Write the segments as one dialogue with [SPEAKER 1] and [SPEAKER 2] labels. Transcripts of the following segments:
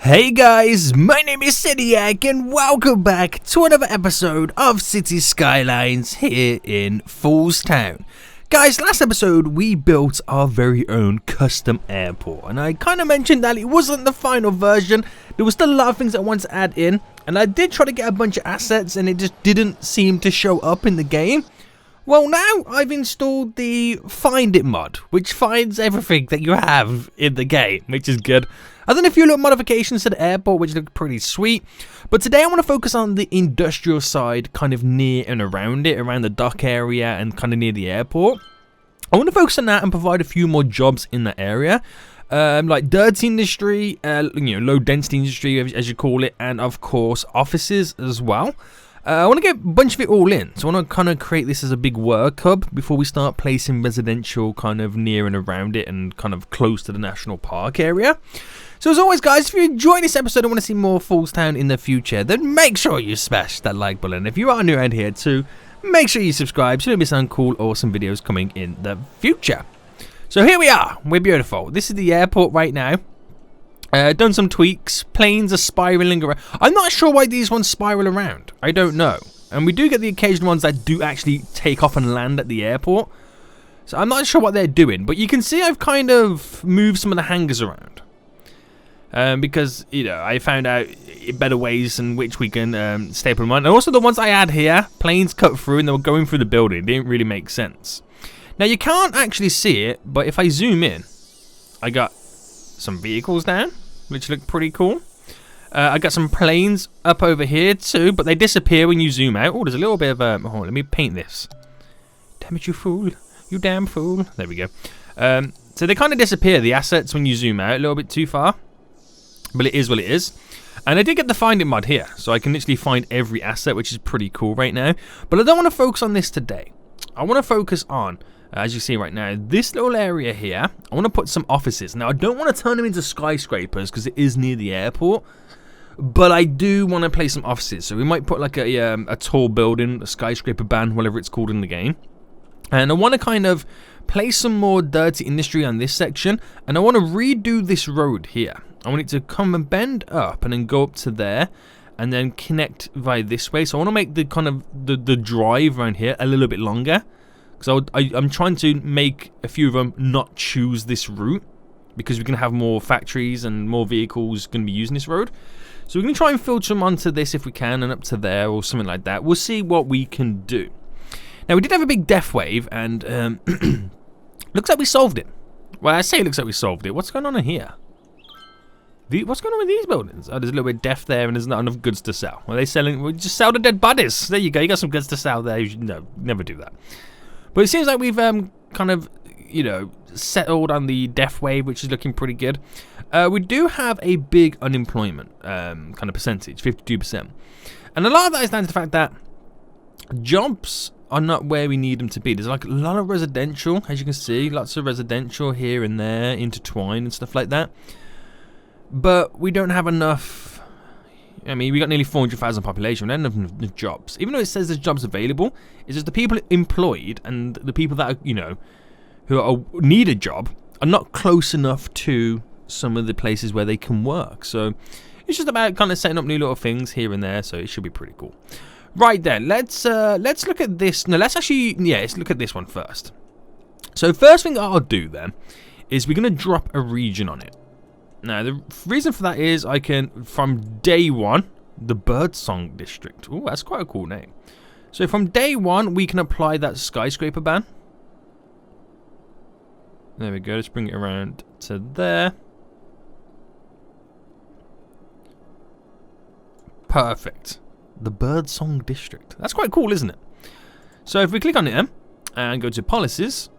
[SPEAKER 1] Hey guys, my name is Cidiac and welcome back to another episode of City Skylines here in Falls Town. Guys, last episode we built our very own custom airport and I kind of mentioned that it wasn't the final version. There was still a lot of things I wanted to add in and I did try to get a bunch of assets and it just didn't seem to show up in the game. Well, now I've installed the Find It mod, which finds everything that you have in the game, which is good. I've done a few little modifications to the airport, which look pretty sweet. But today I want to focus on the industrial side, kind of near and around it, around the dock area and kind of near the airport. I want to focus on that and provide a few more jobs in that area. Like dirty industry, low density industry, as you call it, and of course offices as well. I want to get a bunch of it all in, so I want to kind of create this as a big work hub before we start placing residential kind of near and around it and kind of close to the national park area. So as always guys, if you enjoy this episode and want to see more Falls Town in the future, then make sure you smash that like button. If you are new around here too, make sure you subscribe so you don't miss some cool, awesome videos coming in the future. So here we are, we're beautiful. This is the airport right now. Done some tweaks. Planes are spiraling around. I'm not sure why these ones spiral around. I don't know. And we do get the occasional ones that do actually take off and land at the airport. So I'm not sure what they're doing. But you can see I've kind of moved some of the hangars around. Because, I found out better ways in which we can staple them on. And also the ones I had here, planes cut through and they were going through the building. It didn't really make sense. Now you can't actually see it, but if I zoom in, I got some vehicles down, which look pretty cool. I got some planes up over here too, but they disappear when you zoom out. Oh, there's a little bit of a... Oh, let me paint this. Damn it, you fool. You damn fool. There we go. So they kind of disappear, the assets, when you zoom out a little bit too far. But it is what it is. And I did get the Find It mod here, so I can literally find every asset, which is pretty cool right now. But I don't want to focus on this today. I want to focus on... as you see right now, this little area here, I want to put some offices. Now, I don't want to turn them into skyscrapers because it is near the airport, but I do want to place some offices. So we might put like a tall building, a skyscraper band, whatever it's called in the game. And I want to kind of place some more dirty industry on this section, and I want to redo this road here. I want it to come and bend up and then go up to there, and then connect via this way. So I want to make the kind of the drive around here a little bit longer. So I'm trying to make a few of them not choose this route because we're going to have more factories and more vehicles going to be using this road. So we're going to try and filter them onto this if we can and up to there or something like that. We'll see what we can do. Now we did have a big death wave and looks like we solved it. Well, I say it looks like we solved it. What's going on in here? What's going on with these buildings? Oh, there's a little bit of death there and there's not enough goods to sell. Are they selling? Well, just sell the dead bodies. There you go. You got some goods to sell there. No, never do that. But it seems like we've kind of, settled on the death wave, which is looking pretty good. We do have a big unemployment kind of percentage, 52%. And a lot of that is down to the fact that jobs are not where we need them to be. There's like a lot of residential, as you can see, lots of residential here and there, intertwined and stuff like that. But we don't have enough... I mean, we got nearly 400,000 population. We don't have enough jobs. Even though it says there's jobs available, it's just the people employed and the people that are, who need a job are not close enough to some of the places where they can work. So it's just about kind of setting up new little things here and there. So it should be pretty cool. Right then, let's look at this. No, let's look at this one first. So first thing I'll do then is we're gonna drop a region on it. Now, the reason for that is I can, from day one, the Birdsong District. Oh, that's quite a cool name. So from day one, we can apply that skyscraper ban. There we go. Let's bring it around to there. Perfect. The Birdsong District. That's quite cool, isn't it? So if we click on it and go to policies,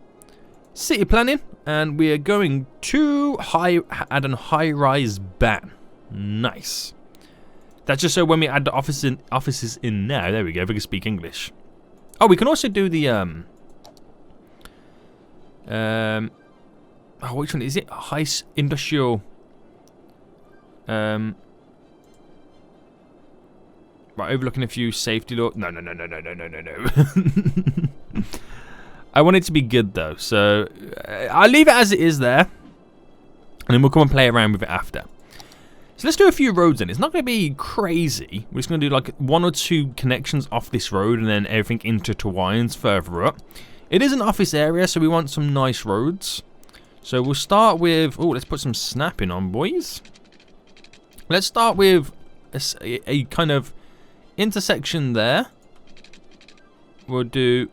[SPEAKER 1] city planning, and we are going to add an high-rise ban. Nice. That's just so when we add the offices in now. There we go. If we can speak English. Oh, we can also do the oh, which one is it? High industrial. Right, overlooking a few safety laws. No. I want it to be good though, so I'll leave it as it is there, and then we'll come and play around with it after. So let's do a few roads then. It's not going to be crazy. We're just going to do like 1 or 2 connections off this road and then everything intertwines further up. It is an office area, so we want some nice roads. So we'll start with... Oh, let's put some snapping on, boys. Let's start with a kind of intersection there. We'll do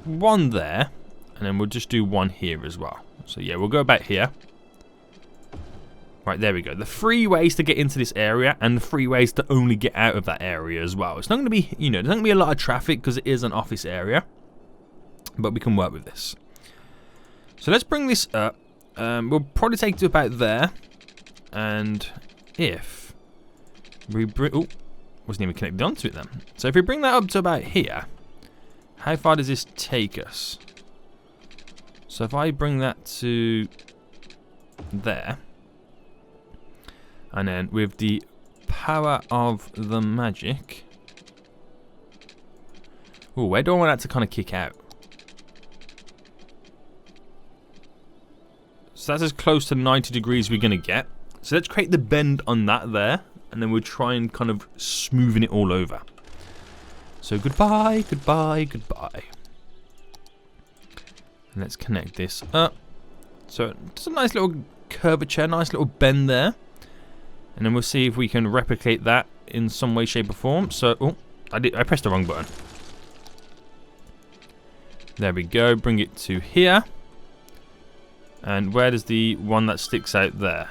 [SPEAKER 1] 1 there. And then we'll just do 1 here as well. So yeah, we'll go back here. Right, there we go. The 3 ways to get into this area and the 3 ways to only get out of that area as well. It's not going to be, you know, there's not going to be a lot of traffic because it is an office area. But we can work with this. So let's bring this up. We'll probably take it to about there. And if we bring... Oh, wasn't even connected onto it then. So if we bring that up to about here, how far does this take us? So if I bring that to there... And then with the power of the magic... Oh, where do I want that to kind of kick out? So that's as close to 90 degrees we're going to get. So let's create the bend on that there. And then we'll try and kind of smoothen it all over. So goodbye, goodbye, goodbye. And let's connect this up. So just a nice little curvature, nice little bend there. And then we'll see if we can replicate that in some way, shape or form. So, oh, I pressed the wrong button. There we go, bring it to here. And where does the one that sticks out there?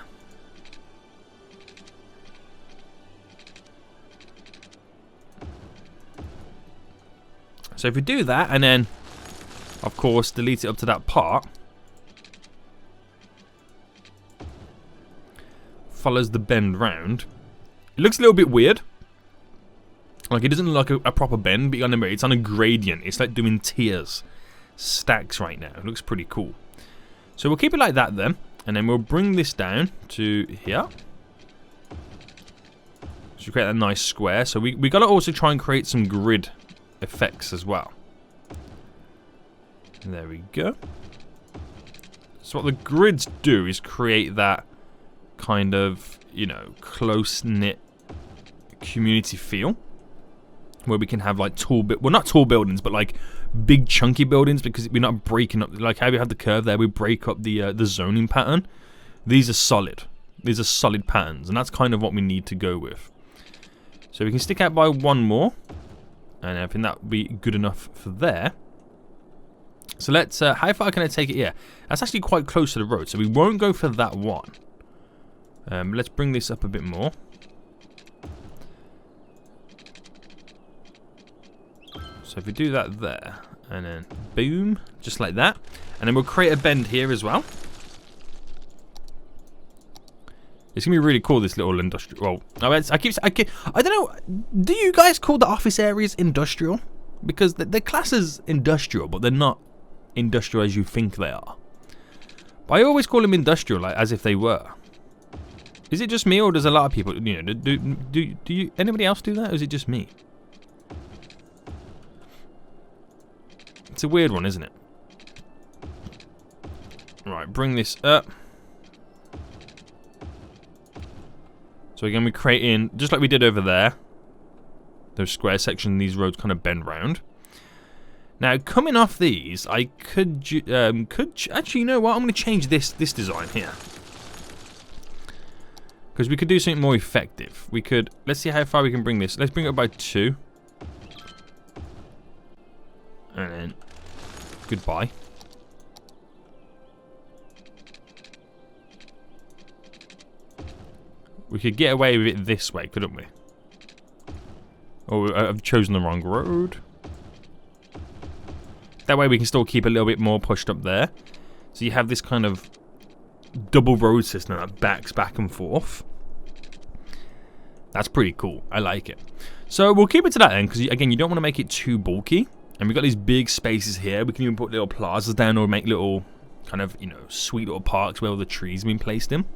[SPEAKER 1] So if we do that, and then, of course, delete it up to that part. Follows the bend round. It looks a little bit weird. Like, it doesn't look like a proper bend, but remember, it's on a gradient. It's like doing tiers. Stacks right now. It looks pretty cool. So we'll keep it like that then. And then we'll bring this down to here. So we create that nice square. So we got to also try and create some grid effects as well. There we go. So what the grids do is create that kind of, you know, close-knit community feel. Where we can have like well, not tall buildings, but like big chunky buildings, because we're not breaking up, like how we have the curve there, we break up the zoning pattern. These are solid. These are solid patterns, and that's kind of what we need to go with. So we can stick out by 1 more, and I think that would be good enough for there. So let's, how far can I take it here? That's actually quite close to the road, so we won't go for that one. Let's bring this up a bit more. So if we do that there, and then boom, just like that. And then we'll create a bend here as well. It's going to be really cool, this little industrial... Well, I don't know, do you guys call the office areas industrial? Because they're classed as industrial, but they're not industrial as you think they are. But I always call them industrial, like as if they were. Is it just me, or does a lot of people, you know, do you, anybody else do that, or is it just me? It's a weird one, isn't it? Right, bring this up. So again, we're creating, just like we did over there, those square sections, these roads kind of bend round. Now, coming off these, I could actually, you know what? I'm going to change this design here. Because we could do something more effective. We could, let's see how far we can bring this. Let's bring it up by 2. And then, goodbye. We could get away with it this way, couldn't we? Oh, I've chosen the wrong road. That way we can still keep a little bit more pushed up there. So you have this kind of double road system that backs back and forth. That's pretty cool. I like it. So we'll keep it to that end, because again, you don't want to make it too bulky. And we've got these big spaces here. We can even put little plazas down, or make little kind of, you know, sweet little parks where all the trees have been placed in.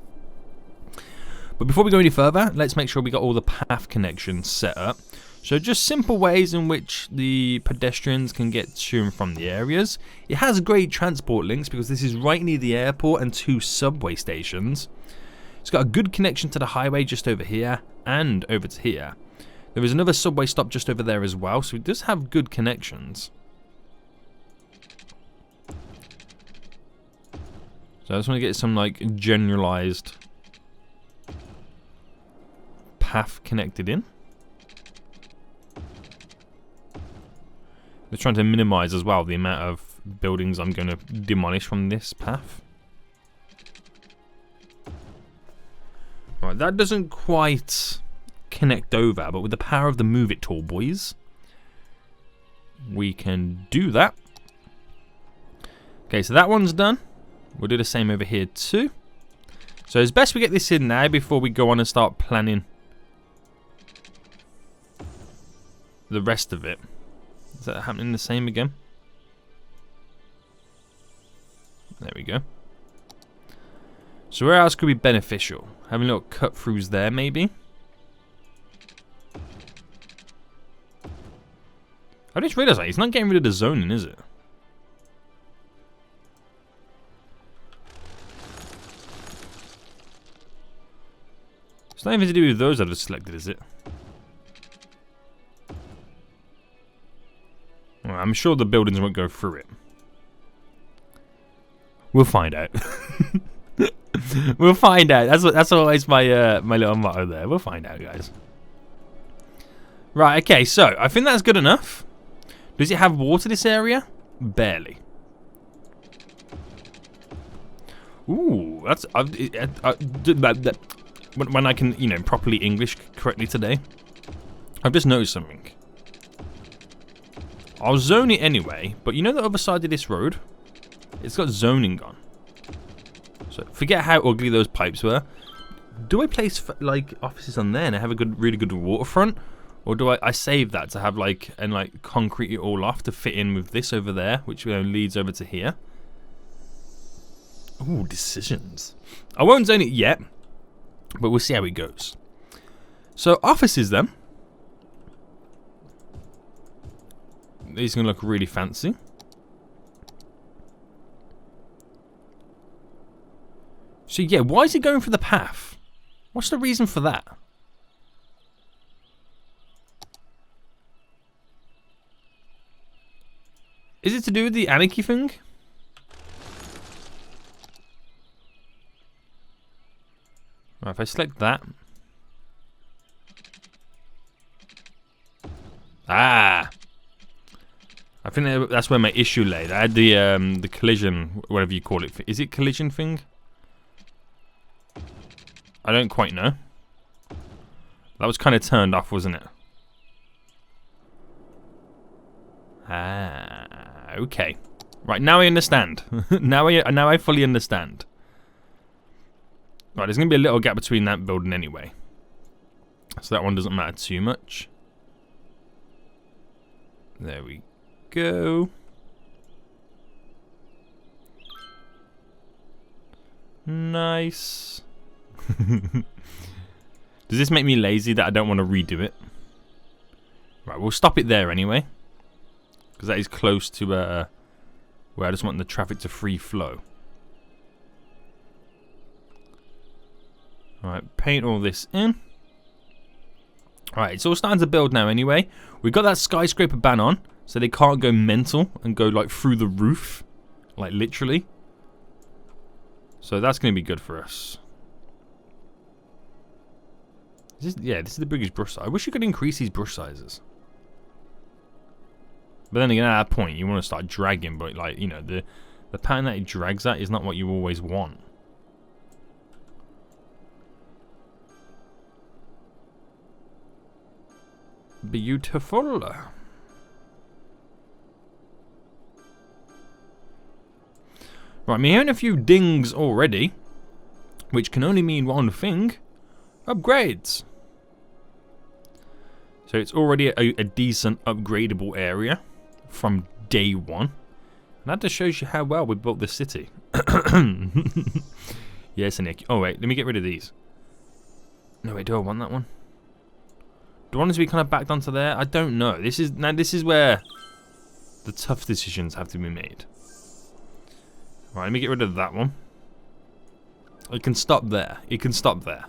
[SPEAKER 1] But before we go any further, let's make sure we got all the path connections set up. So just simple ways in which the pedestrians can get to and from the areas. It has great transport links because this is right near the airport and 2 subway stations. It's got a good connection to the highway just over here and over to here. There is another subway stop just over there as well, so it does have good connections. So I just want to get some like generalized path connected in. They're trying to minimize as well the amount of buildings I'm going to demolish from this path. Right, that doesn't quite connect over, but with the power of the move it tool, boys, we can do that. Okay, so that one's done. We'll do the same over here too. So it's best we get this in now before we go on and start planning the rest of it. Is that happening the same again? There we go. So where else could be beneficial? Having little cut throughs there maybe? I just realised that it's not getting rid of the zoning, is it? It's not even to do with those that I've selected, is it? Well, I'm sure the buildings won't go through it. We'll find out. We'll find out. That's always my my little motto there. We'll find out, guys. Right. Okay. So I think that's good enough. Does it have water, this area? Barely. Ooh, that's when I can, you know, properly English correctly today. I've just noticed something. I'll zone it anyway, but you know the other side of this road? It's got zoning on. So forget how ugly those pipes were. Do I place like offices on there and have a really good waterfront, or do I save that to have like and like concrete it all off to fit in with this over there, which leads over to here? Ooh, decisions. I won't zone it yet, but we'll see how it goes. So offices then. These are gonna look really fancy. So yeah, why is he going for the path? What's the reason for that? Is it to do with the anarchy thing? Right, if I select that. Ah! I think that's where my issue lay. I had the collision, whatever you call it. Is it collision thing? I don't quite know. That was kind of turned off, wasn't it? Ah, okay. Right, now I understand. now I fully understand. Right, there's going to be a little gap between that building anyway. So that one doesn't matter too much. There we go. Nice. Does this make me lazy that I don't want to redo it? Right, we'll stop it there anyway, because that is close to where I just want the traffic to free flow. Alright, paint all this in. Alright, it's all starting to build now anyway. We've got that skyscraper ban on, so they can't go mental and go like through the roof, like literally. So that's going to be good for us. This is the biggest brush size. I wish you could increase these brush sizes. But then again, at that point, you want to start dragging, but like, you know, the pattern that it drags at is not what you always want. Beautiful. Right, I'm hearing a few dings already, which can only mean one thing: upgrades. So it's already a decent upgradable area from day one. And that just shows you how well we built this city. Yes, Nick. Oh wait, let me get rid of these. No wait, do I want that one? Do I want it to be kind of backed onto there? I don't know. This is where the tough decisions have to be made. Right, let me get rid of that one. It can stop there. It can stop there.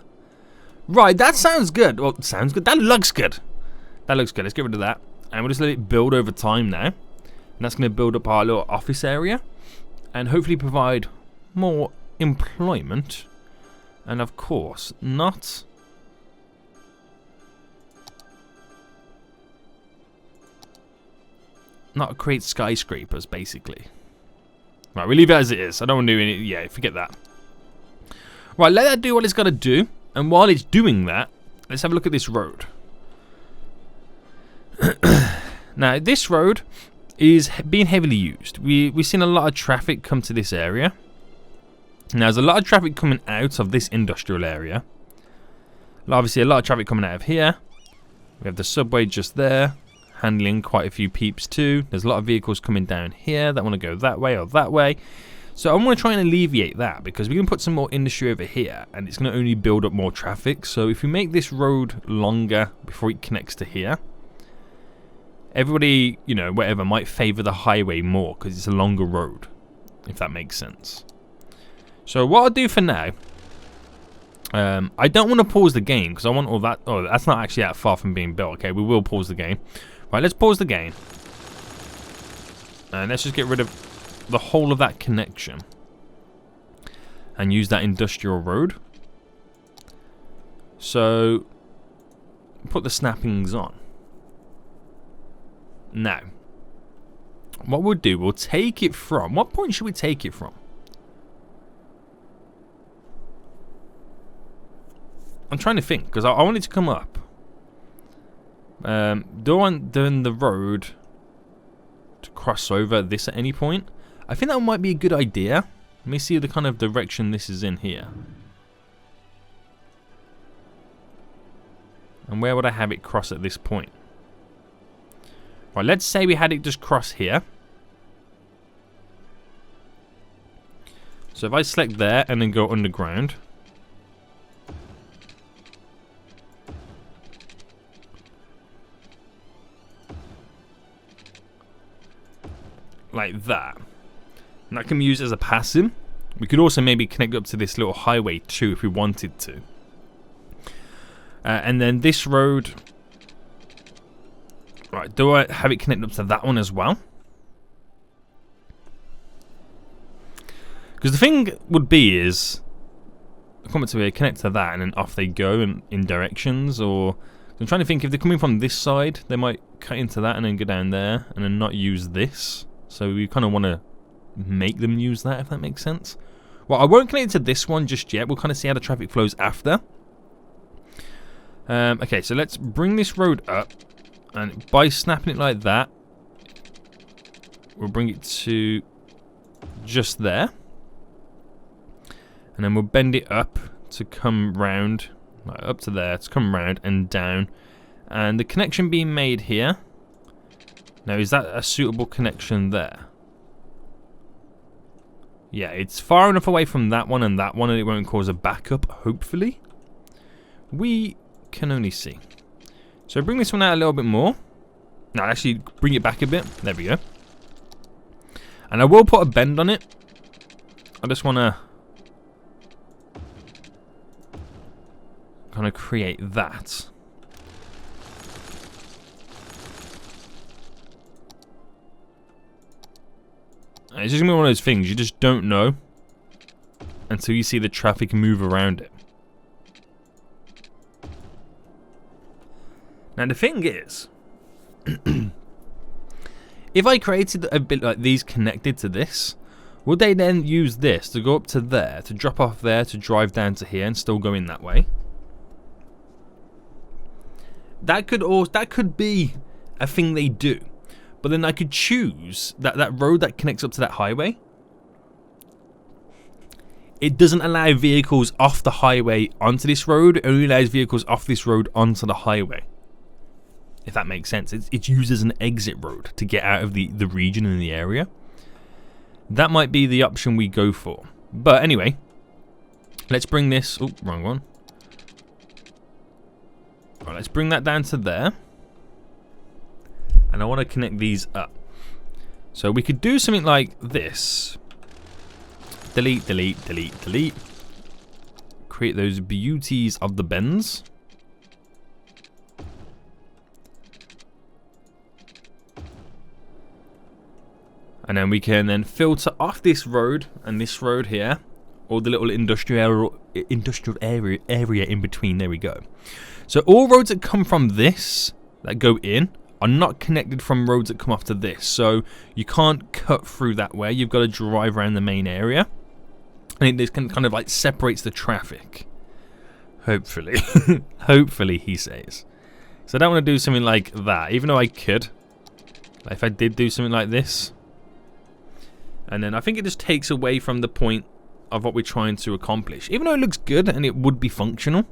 [SPEAKER 1] Right, that sounds good. Well, sounds good. That looks good. That looks good. Let's get rid of that. And we'll just let it build over time now. And that's going to build up our little office area. And hopefully provide more employment. And of course, not create skyscrapers, basically. Right, we leave it as it is. I don't want to do any... Yeah, forget that. Right, let that do what it's got to do. And while it's doing that, let's have a look at this road. Now, this road is being heavily used. We've seen a lot of traffic come to this area. Now, there's a lot of traffic coming out of this industrial area. Obviously, a lot of traffic coming out of here. We have the subway just there, handling quite a few peeps too. There's a lot of vehicles coming down here that want to go that way or that way. So I want to try and alleviate that, because we can put some more industry over here and it's going to only build up more traffic. So if we make this road longer before it connects to here, everybody, you know, whatever, might favor the highway more because it's a longer road, if that makes sense. So what I'll do for now, I don't want to pause the game because I want all that. Oh, that's not actually that far from being built. Okay, we will pause the game. Right, let's pause the game. And let's just get rid of the whole of that connection and use that industrial road. So put the snappings on. Now, what we'll do, we'll take it from... What point should we take it from? I'm trying to think, because I want it to come up. Do I want the road to cross over this at any point? I think that might be a good idea. Let me see the kind of direction this is in here. And where would I have it cross at this point? Right, let's say we had it just cross here. So if I select there and then go underground. Like that. And that can be used as a passive. We could also maybe connect up to this little highway too if we wanted to. And then this road... Right, do I have it connected up to that one as well? Because the thing would be is... come up to here, connect to that, and then off they go in directions. Or I'm trying to think, if they're coming from this side, they might cut into that and then go down there and then not use this. So we kind of want to make them use that, if that makes sense. Well, I won't connect to this one just yet. We'll kind of see how the traffic flows after. Okay, so let's bring this road up. And by snapping it like that, we'll bring it to just there. And then we'll bend it up to come round, like up to there, to come round and down. And the connection being made here. Now, is that a suitable connection there? Yeah, it's far enough away from that one and it won't cause a backup, hopefully. We can only see. So bring this one out a little bit more. No, actually bring it back a bit. There we go. And I will put a bend on it. I just want to kind of create that. It's just going to be one of those things you just don't know until you see the traffic move around it. Now the thing is, if I created a bit like these connected to this, would they then use this to go up to there, to drop off there, to drive down to here and still go in that way? That could be a thing they do. But then I could choose that road that connects up to that highway. It doesn't allow vehicles off the highway onto this road. It only allows vehicles off this road onto the highway. If that makes sense. It's used as an exit road to get out of the region and the area. That might be the option we go for. But anyway, let's bring this... Oh, wrong one. Right, let's bring that down to there. And I want to connect these up. So we could do something like this. Delete, delete, delete, delete. create those beauties of the bends. And then we can then filter off this road and this road here, or the little industrial area in between. There we go. So all roads that come from this, that go in, are not connected from roads that come off to this. So you can't cut through that way. You've got to drive around the main area. And this kind of like separates the traffic. Hopefully. Hopefully, he says. So I don't want to do something like that, even though I could. Like if I did do something like this. And then I think it just takes away from the point of what we're trying to accomplish. Even though it looks good and it would be functional,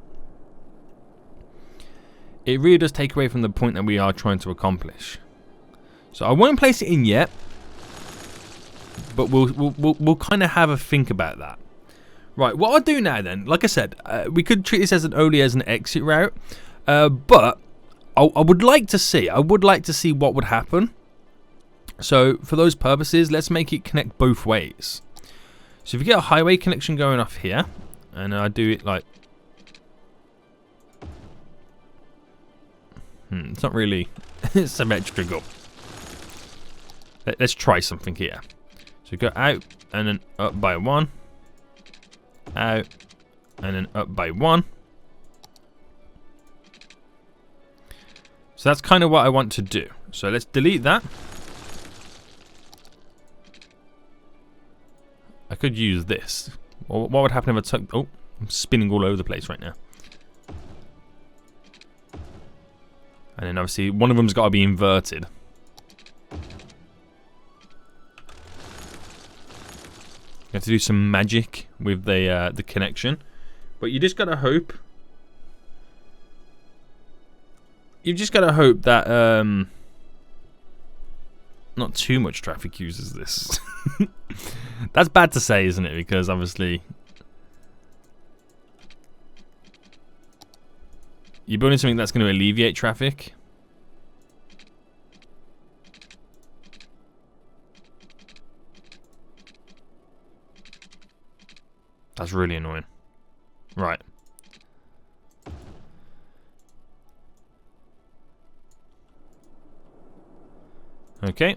[SPEAKER 1] it really does take away from the point that we are trying to accomplish. So I won't place it in yet, but we'll kind of have a think about that. Right, what I'll do now then, like I said, we could treat this as only as an exit route, but I would like to see what would happen. So for those purposes, let's make it connect both ways. So if you get a highway connection going off here, and I do it like, it's not really symmetrical. Let's try something here. So go out and then up by 1, out and then up by 1. So that's kind of what I want to do. So let's delete that. I could use this. What would happen if I took... Oh, I'm spinning all over the place right now. And then obviously one of them's got to be inverted. You have to do some magic with the connection. But you just got to hope. You've just got to hope that not too much traffic uses this. That's bad to say, isn't it? Because obviously you're building something that's going to alleviate traffic. That's really annoying. Right. Okay.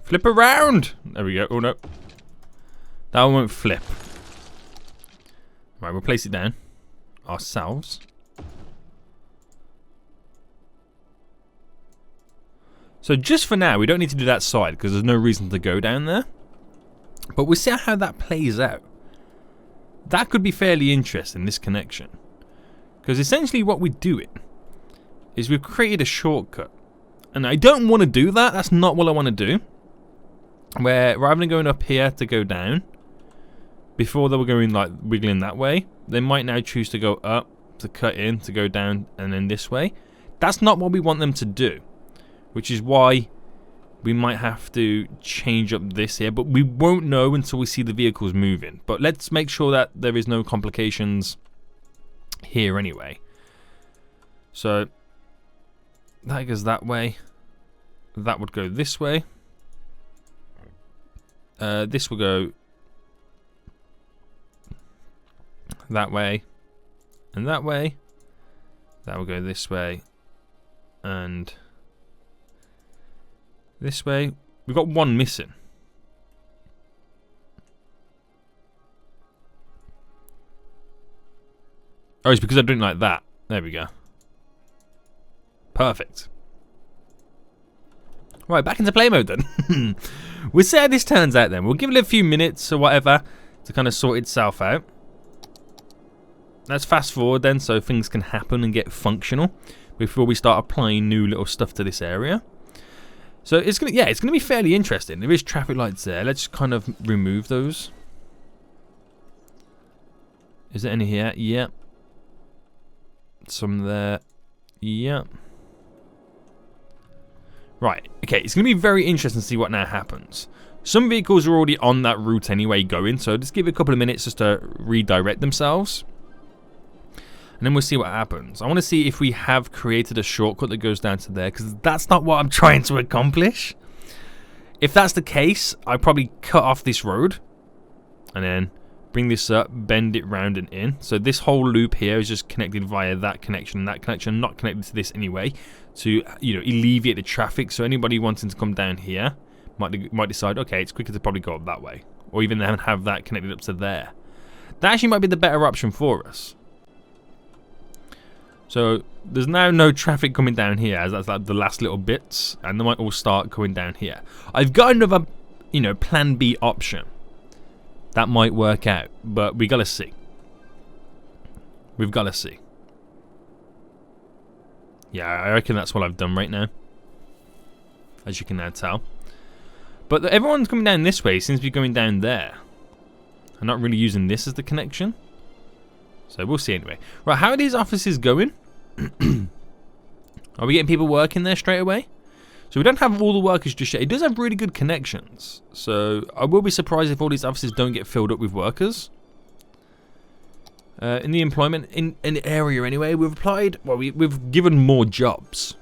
[SPEAKER 1] Flip around! There we go. Oh no. That one won't flip. Right, we'll place it down ourselves. So just for now, we don't need to do that side because there's no reason to go down there. But we'll see how that plays out. That could be fairly interesting, this connection. Because essentially what we're doing is we've created a shortcut. And I don't want to do that. That's not what I want to do. Where rather than going up here to go down, before they were going like wiggling that way, they might now choose to go up, to cut in, to go down, and then this way. That's not what we want them to do. Which is why we might have to change up this here. But we won't know until we see the vehicles moving. But let's make sure that there is no complications here anyway. So that goes that way. That would go this way. This will go that way and that way. That will go this way and this way. We've got one missing. Oh, it's because I didn't like that. There we go. Perfect. Right, back into play mode then. We'll see how this turns out then. We'll give it a few minutes or whatever to kind of sort itself out. Let's fast forward then so things can happen and get functional before we start applying new little stuff to this area. So it's gonna be fairly interesting. There is traffic lights there. Let's kind of remove those. Is there any here? Yep. Some there. Yep. Right, okay, it's going to be very interesting to see what now happens. Some vehicles are already on that route anyway going, so just give it a couple of minutes just to redirect themselves. And then we'll see what happens. I want to see if we have created a shortcut that goes down to there, because that's not what I'm trying to accomplish. if that's the case, I probably cut off this road and then bring this up, bend it round and in. So this whole loop here is just connected via that connection and that connection, not connected to this anyway, to alleviate the traffic. So anybody wanting to come down here might decide, okay, it's quicker to probably go up that way, or even then have that connected up to there. That actually might be the better option for us. So there's now no traffic coming down here, as that's like the last little bits, and they might all start coming down here. I've got another, plan B option that might work out, but we gotta see. We've gotta see. Yeah, I reckon that's what I've done right now, as you can now tell. But everyone's coming down this way seems to be going down there. I'm not really using this as the connection, so we'll see anyway. Right, how are these offices going? Are we getting people working there straight away? So we don't have all the workers just yet. It does have really good connections, so I will be surprised if all these offices don't get filled up with workers. In the employment in the area anyway, we've applied. Well, we've given more jobs,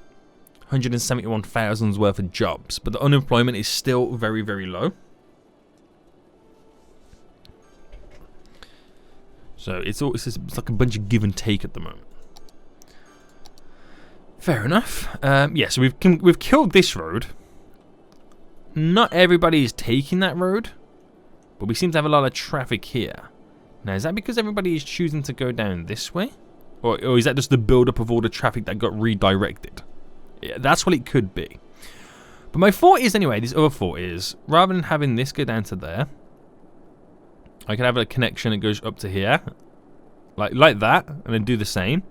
[SPEAKER 1] 171,000's worth of jobs, but the unemployment is still very, very low. So it's like a bunch of give and take at the moment. Fair enough. Yeah, so we've killed this road. Not everybody is taking that road, but we seem to have a lot of traffic here. Now, is that because everybody is choosing to go down this way? Or is that just the build-up of all the traffic that got redirected? Yeah, that's what it could be. But my thought is, anyway, this other thought is, rather than having this go down to there, I could have a connection that goes up to here, like that, and then do the same.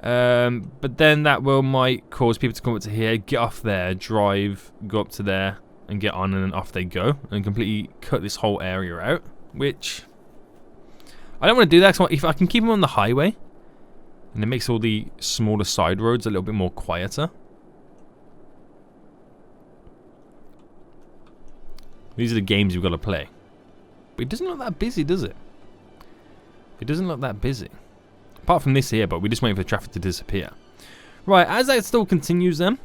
[SPEAKER 1] But then that might cause people to come up to here, get off there, drive, go up to there, and get on, and then off they go, and completely cut this whole area out. Which I don't want to do that. Cause if I can keep them on the highway, and it makes all the smaller side roads a little bit more quieter. These are the games you've got to play. But it doesn't look that busy, does it? It doesn't look that busy. Apart from this here, but we're just waiting for the traffic to disappear. Right, as that still continues then,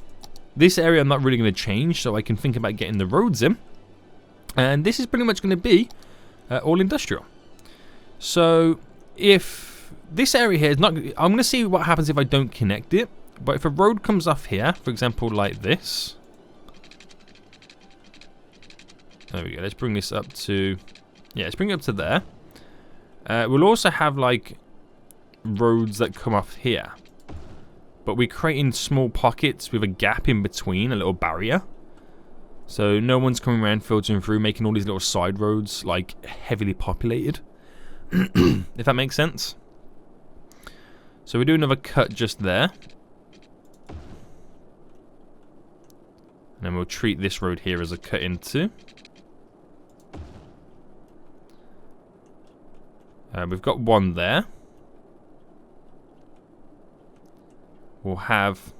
[SPEAKER 1] this area I'm not really going to change, so I can think about getting the roads in. And this is pretty much going to be all industrial. So, if this area here is not... I'm going to see what happens if I don't connect it. But if a road comes off here, for example, like this. There we go, let's bring this up to... Yeah, let's bring it up to there. We'll also have, like, roads that come off here. But we're creating small pockets with a gap in between, a little barrier. So no one's coming around filtering through, making all these little side roads, like, heavily populated. If that makes sense. So we do another cut just there. And then we'll treat this road here as a cut into. We've got one there. We'll have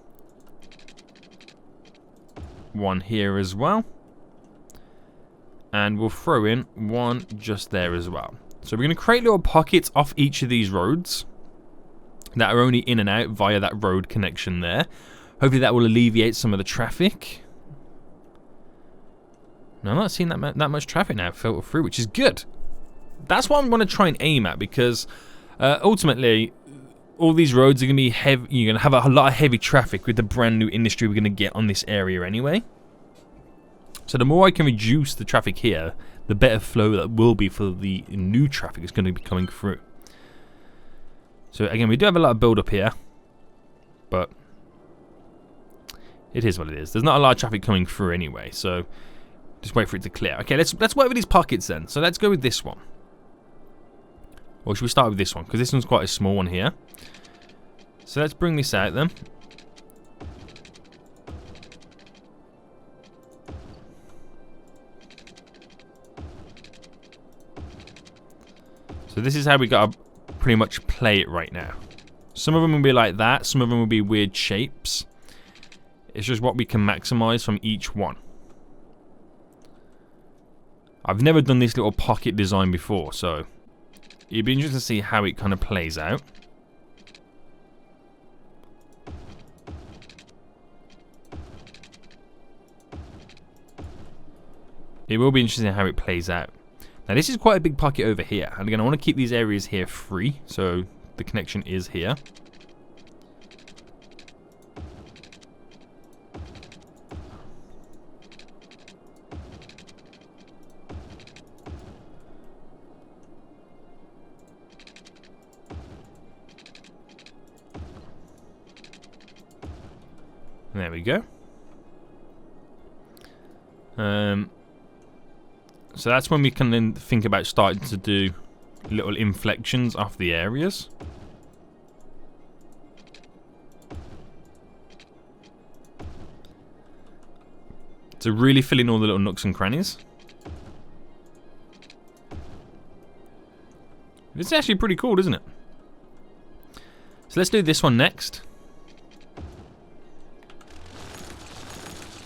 [SPEAKER 1] one here as well. And we'll throw in one just there as well. So we're going to create little pockets off each of these roads that are only in and out via that road connection there. Hopefully that will alleviate some of the traffic. No, I'm not seeing that much traffic now filter through, which is good. That's what I'm going to try and aim at, because ultimately all these roads are going to be heavy. You're going to have a lot of heavy traffic with the brand new industry we're going to get on this area anyway. So the more I can reduce the traffic here, the better flow that will be for the new traffic that's going to be coming through. So again, we do have a lot of build up here, but it is what it is. There's not a lot of traffic coming through anyway, so just wait for it to clear. Okay, let's work with these pockets then. So let's go with this one. Or should we start with this one? Because this one's quite a small one here. So let's bring this out then. So this is how we got to pretty much play it right now. Some of them will be like that. Some of them will be weird shapes. It's just what we can maximize from each one. I've never done this little pocket design before, so it'd be interesting to see how it kind of plays out. It will be interesting how it plays out. Now this is quite a big pocket over here, and again I want to keep these areas here free, so the connection is here. There we go. So that's when we can then think about starting to do little inflections off the areas. To really fill in all the little nooks and crannies. It's actually pretty cool, isn't it? So let's do this one next.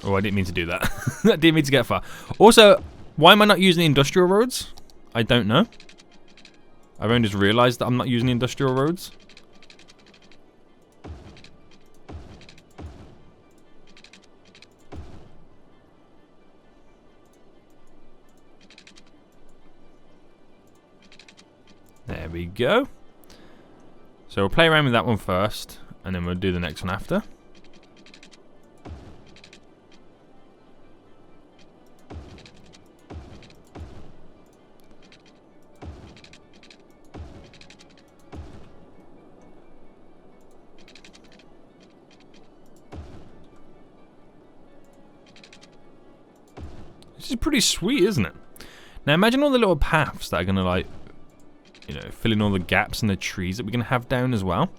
[SPEAKER 1] Oh, I didn't mean to do that. I didn't mean to get far. Also, why am I not using the industrial roads? I don't know. I've only just realised that I'm not using the industrial roads. There we go. So we'll play around with that one first, and then we'll do the next one after. This is pretty sweet, isn't it? Now imagine all the little paths that are going to, like, you know, fill in all the gaps in the trees that we're going to have down as well.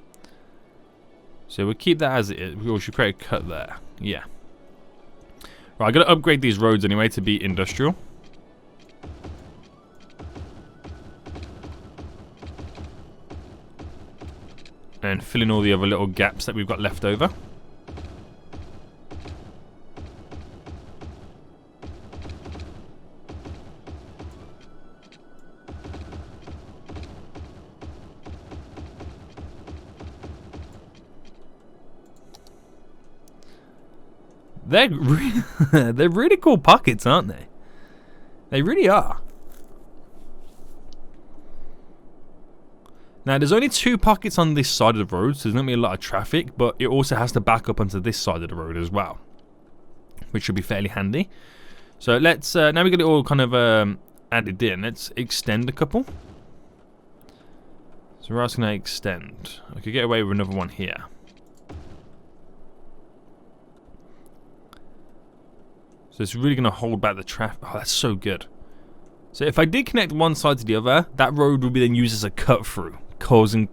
[SPEAKER 1] So we'll keep that as it is. We should create a cut there. Yeah. Right, I've got to upgrade these roads anyway to be industrial. And fill in all the other little gaps that we've got left over. They're really cool pockets, aren't they? They really are. Now, there's only 2 pockets on this side of the road, so there's not going to be a lot of traffic, but it also has to back up onto this side of the road as well, which should be fairly handy. So let's, now we got it all kind of added in, let's extend a couple. So we're also going to extend. I could get away with another one here. So it's really going to hold back the traffic. Oh, that's so good. So if I did connect one side to the other, that road would be then used as a cut through, causing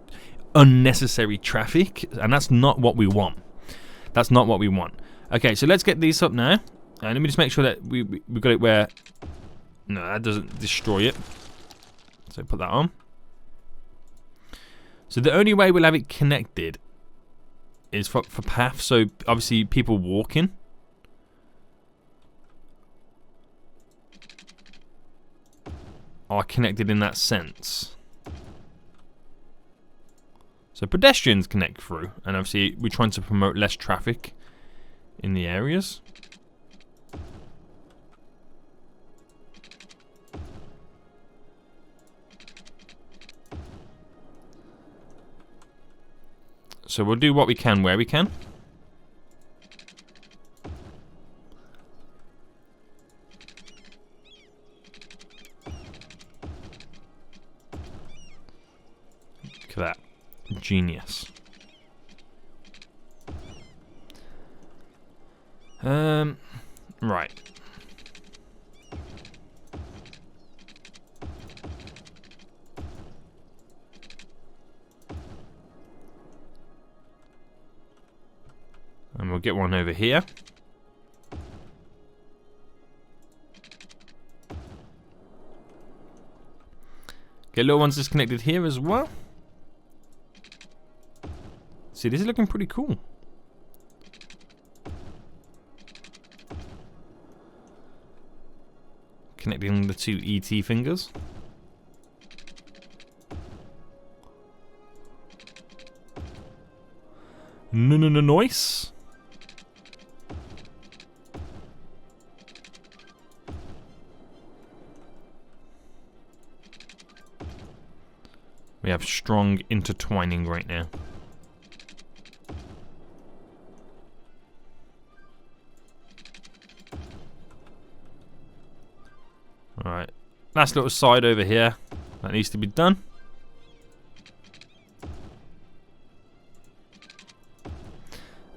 [SPEAKER 1] unnecessary traffic, and that's not what we want. That's not what we want. Okay, so let's get these up now. And let me just make sure that we got it where... No, that doesn't destroy it. So put that on. So the only way we'll have it connected is for paths. So obviously people walking. Are connected in that sense. So pedestrians connect through, and obviously we're trying to promote less traffic in the areas. So we'll do what we can where we can. Look at that. Genius. Right. And we'll get one over here. Get little ones disconnected here as well. See, this is looking pretty cool. Connecting the 2 ET fingers. Nice. We have strong intertwining right now. Alright. Last little side over here. That needs to be done.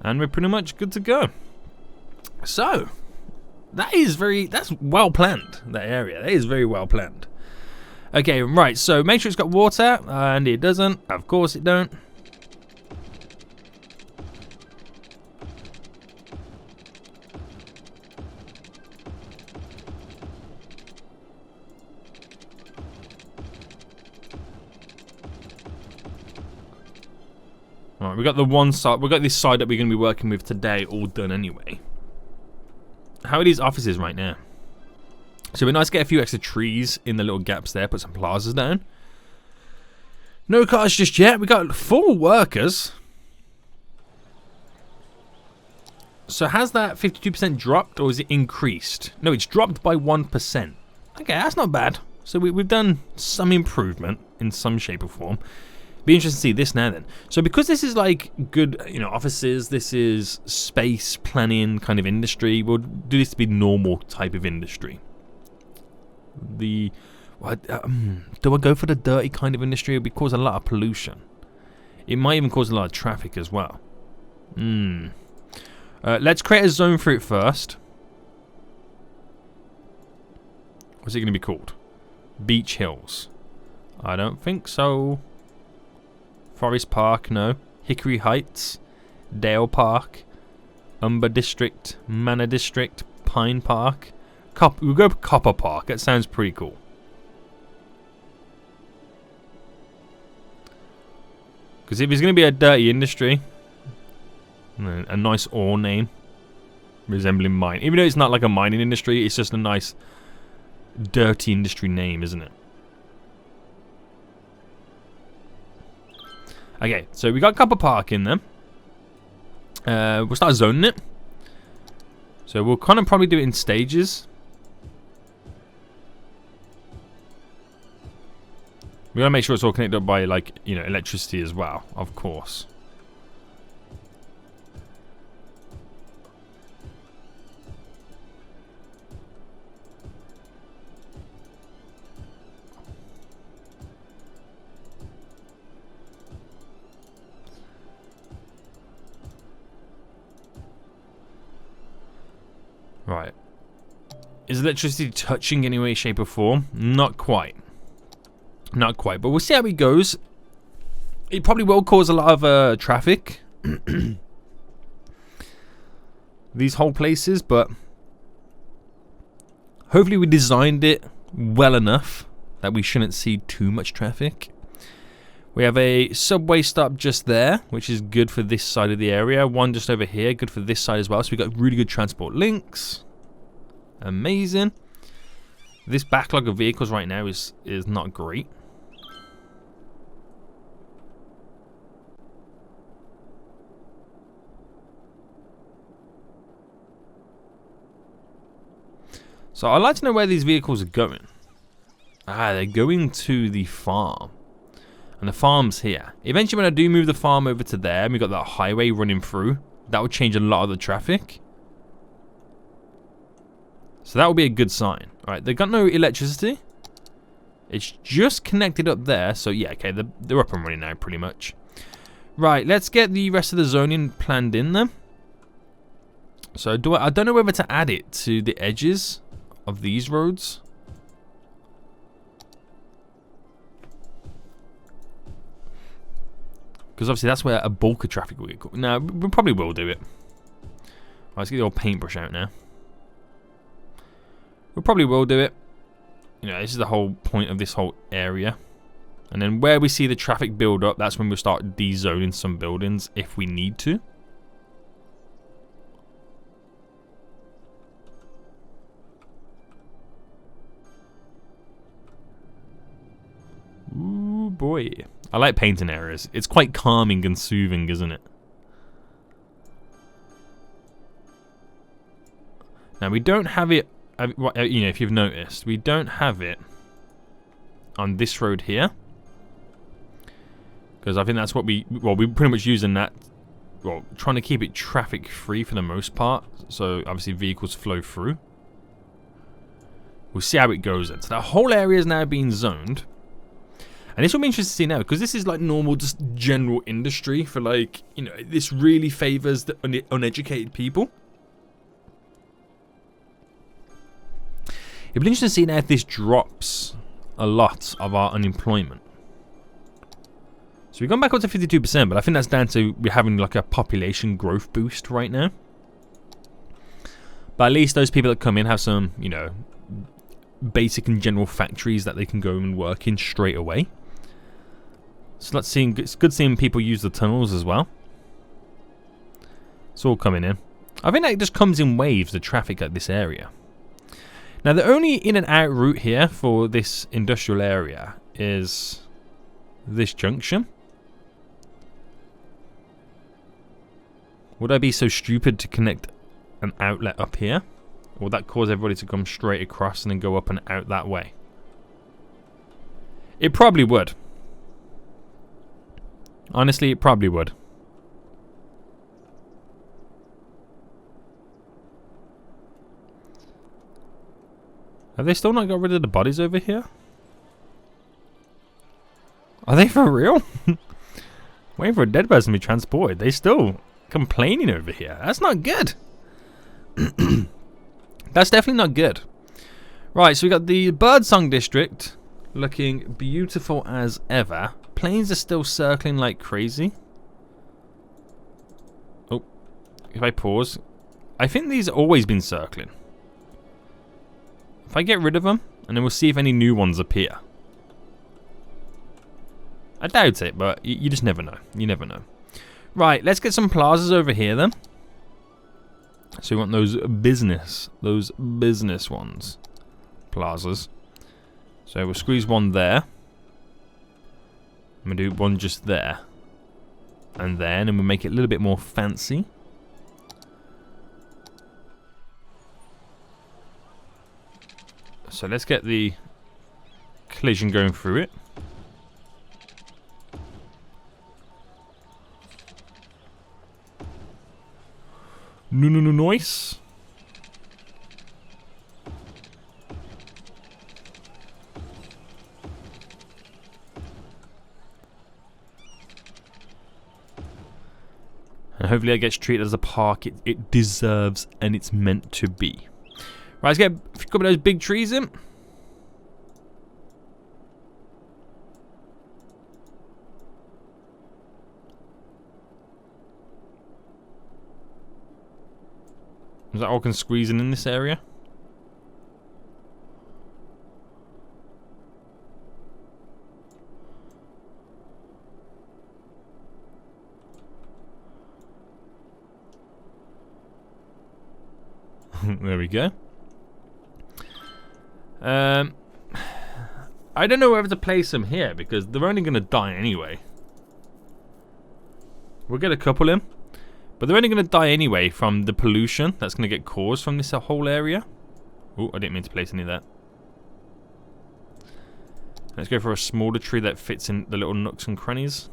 [SPEAKER 1] And we're pretty much good to go. So, that's well planned, that area. That is very well planned. Okay, right, so make sure it's got water, and it doesn't. Of course it don't. Alright, we got the one side, we got this side that we're going to be working with today all done anyway. How are these offices right now? So it'd be nice to get a few extra trees in the little gaps there, put some plazas down. No cars just yet, we got full workers. So has that 52% dropped or is it increased? No, it's dropped by 1%. Okay, that's not bad. So we've done some improvement in some shape or form. Be interesting to see this now then. So because this is like good, you know, offices, this is space planning kind of industry, we'll do this to be normal type of industry. Do I go for the dirty kind of industry? It would cause a lot of pollution. It might even cause a lot of traffic as well. Let's create a zone for it first. What's it going to be called? Beach Hills. I don't think so. Forest Park, no. Hickory Heights, Dale Park, Umber District, Manor District, Pine Park. We'll go Copper Park. That sounds pretty cool. Because if it's going to be a dirty industry, a nice ore name resembling mine. Even though it's not like a mining industry, it's just a nice dirty industry name, isn't it? Okay, so we got Copper Park in there. We'll start zoning it. So we'll kind of probably do it in stages. We gotta make sure it's all connected up by, like, you know, electricity as well, of course. Right. Is electricity touching in any way, shape, or form? Not quite. Not quite, but we'll see how it goes. It probably will cause a lot of traffic. These whole places, but hopefully we designed it well enough that we shouldn't see too much traffic. We have a subway stop just there, which is good for this side of the area. One just over here, good for this side as well. So we've got really good transport links. Amazing. This backlog of vehicles right now is not great. So I'd like to know where these vehicles are going. They're going to the farm. And the farm's here. Eventually when I do move the farm over to there, and we've got that highway running through, that would change a lot of the traffic. So that would be a good sign. Alright, they've got no electricity. It's just connected up there. So yeah, okay, they're up and running now pretty much. Right, let's get the rest of the zoning planned in there. So I don't know whether to add it to the edges of these roads. Because obviously that's where a bulk of traffic will go. No, we probably will do it. Right, let's get the old paintbrush out now. We probably will do it. You know, this is the whole point of this whole area. And then where we see the traffic build up, that's when we'll start dezoning some buildings if we need to. Ooh boy. I like painting areas. It's quite calming and soothing, isn't it? Now we don't have it, you know, if you've noticed, we don't have it on this road here. Because I think that's what we're pretty much using that, well, trying to keep it traffic free for the most part. So obviously vehicles flow through. We'll see how it goes then. So that whole area is now being zoned. And this will be interesting to see now, because this is like normal, just general industry for like, you know, this really favors the uneducated people. It'll be interesting to see now if this drops a lot of our unemployment. So we've gone back up to 52%, but I think that's down to we're having like a population growth boost right now. But at least those people that come in have some, you know, basic and general factories that they can go and work in straight away. So it's good seeing people use the tunnels as well. It's all coming in. I think that just comes in waves, the traffic at this area. Now the only in and out route here for this industrial area is this junction. Would I be so stupid to connect an outlet up here? Or would that cause everybody to come straight across and then go up and out that way? It probably would. Honestly, it probably would. Have they still not got rid of the bodies over here? Are they for real? Waiting for a dead person to be transported. They still complaining over here. That's not good. That's definitely not good. Right, so we got the Birdsong District looking beautiful as ever. Planes are still circling like crazy. Oh, if I pause, I think these have always been circling. If I get rid of them, and then we'll see if any new ones appear. I doubt it, but you just never know. You never know. Right, let's get some plazas over here then. So we want those business ones. Plazas. So we'll squeeze one there. I'm going to do one just there. And we'll make it a little bit more fancy. So let's get the collision going through it. Nice. And hopefully it gets treated as a park it deserves and it's meant to be. Right, let's get a couple of those big trees in. Is that all can squeeze in this area? There we go. I don't know whether to place them here because they're only going to die anyway. We'll get a couple in. But they're only going to die anyway from the pollution that's going to get caused from this whole area. Oh, I didn't mean to place any of that. Let's go for a smaller tree that fits in the little nooks and crannies.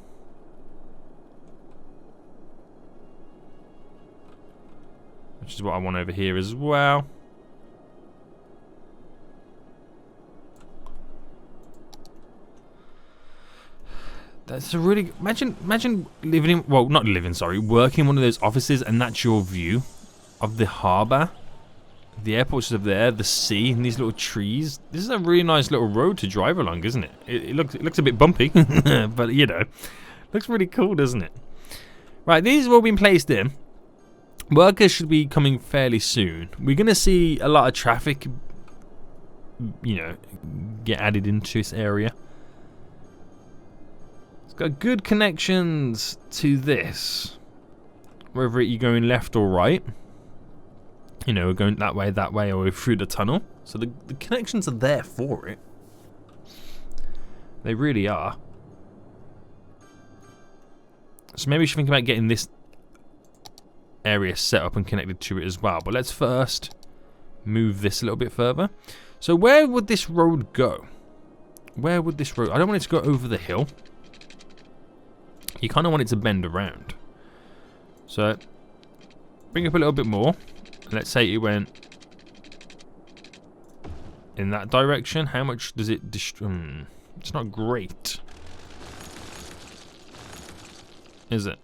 [SPEAKER 1] Which is what I want over here as well. That's a really imagine living in, well, not living, sorry, working in one of those offices and that's your view of the harbour. The airport's just up there, the sea, and these little trees. This is a really nice little road to drive along, isn't it? It looks a bit bumpy, but you know, looks really cool, doesn't it? Right, these have all been placed in. Workers should be coming fairly soon. We're going to see a lot of traffic, you know, get added into this area. It's got good connections to this. Whether you're going left or right. You know, we're going that way, or through the tunnel. So the connections are there for it. They really are. So maybe we should think about getting this area set up and connected to it as well. But let's first move this a little bit further. So where would this road go? Where would this road... I don't want it to go over the hill. You kind of want it to bend around. So bring up a little bit more. Let's say it went in that direction. How much does it destroy? It's not great, is it?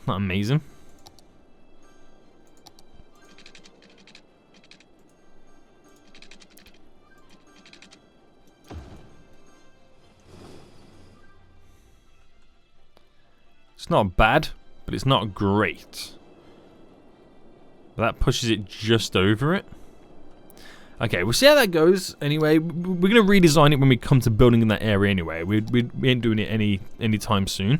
[SPEAKER 1] Not amazing. It's not bad, but it's not great. That pushes it just over it. Okay, we'll see how that goes. Anyway, we're going to redesign it when we come to building in that area anyway. We ain't doing it anytime soon.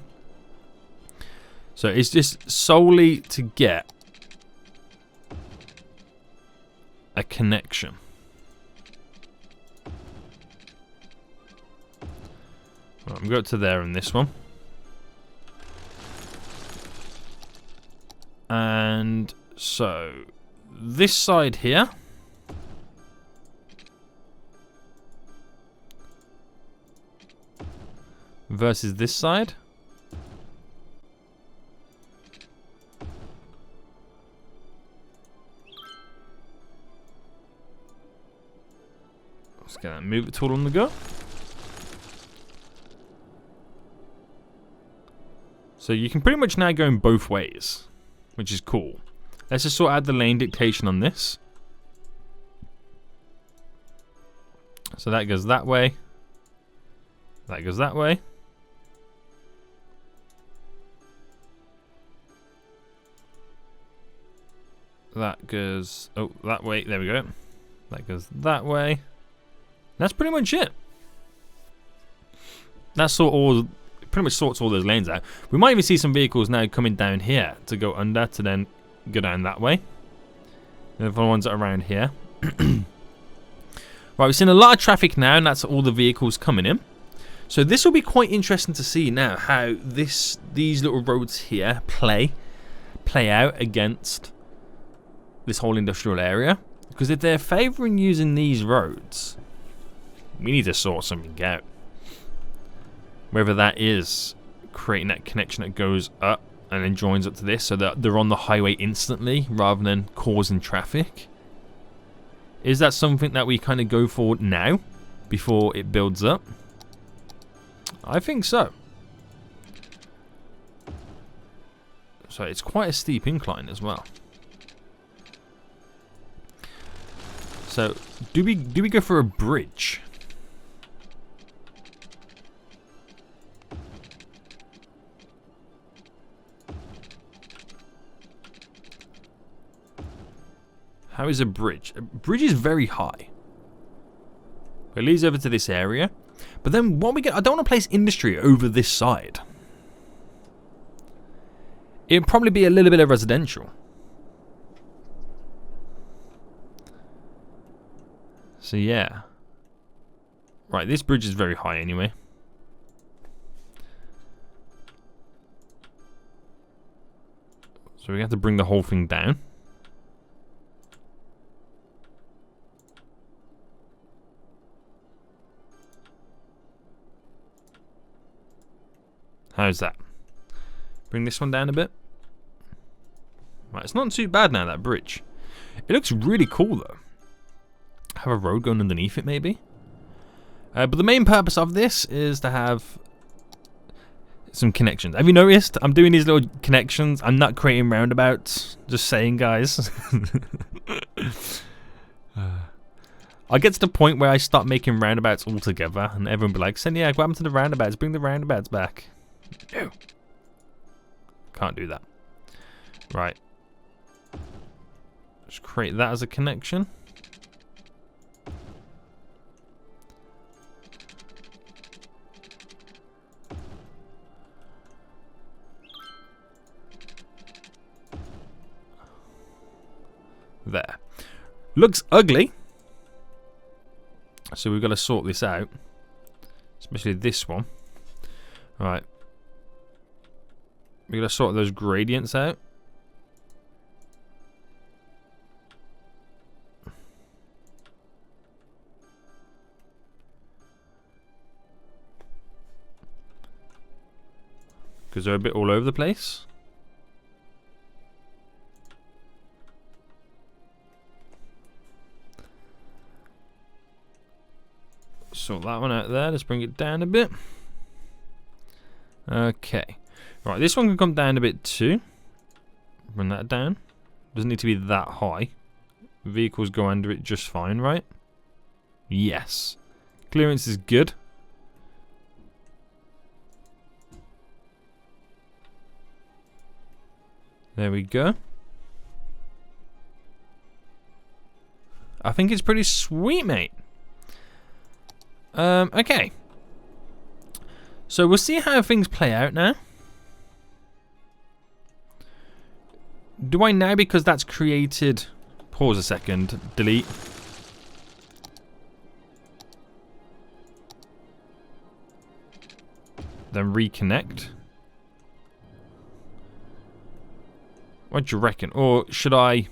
[SPEAKER 1] So it's just solely to get a connection. Right, I'm going to there in this one. And so this side here versus this side. Let's get that move it tool on the go. So you can pretty much now go in both ways, which is cool. Let's just sort out the lane dictation on this. So that goes that way. That goes that way. That goes, oh, that way. There we go. That goes that way. That's pretty much it. That's pretty much sorts all those lanes out. We might even see some vehicles now coming down here to go under to then go down that way. And the ones that are around here. Right, we've seen a lot of traffic now, and that's all the vehicles coming in. So this will be quite interesting to see now how these little roads here play out against this whole industrial area. Because if they're favouring using these roads, we need to sort something out. Whether that is creating that connection that goes up and then joins up to this so that they're on the highway instantly rather than causing traffic. Is that something that we kind of go for now before it builds up? I think so. So it's quite a steep incline as well. So do we go for a bridge? How is a bridge? A bridge is very high. It leads over to this area. But then what we get, I don't want to place industry over this side. It'd probably be a little bit of residential. So yeah. Right, this bridge is very high anyway. So we have to bring the whole thing down. How's that? Bring this one down a bit. Right, it's not too bad now, that bridge. It looks really cool though. Have a road going underneath it maybe. But the main purpose of this is to have some connections. Have you noticed? I'm doing these little connections. I'm not creating roundabouts. Just saying, guys. I get to the point where I start making roundabouts altogether, and everyone will be like, "Senya, what happened to the roundabouts? Bring the roundabouts back." No. Can't do that. Right. Just create that as a connection. There. Looks ugly. So we've got to sort this out. Especially this one. Right. We've got to sort those gradients out. because they're a bit all over the place. Sort that one out there. Let's bring it down a bit. Okay. Right, this one can come down a bit too. Bring that down. Doesn't need to be that high. Vehicles go under it just fine, right? Yes. Clearance is good. There we go. I think it's pretty sweet, mate. Okay. So we'll see how things play out now. Do I now, because that's created... Pause a second. Delete. Then reconnect. What do you reckon? Or should I...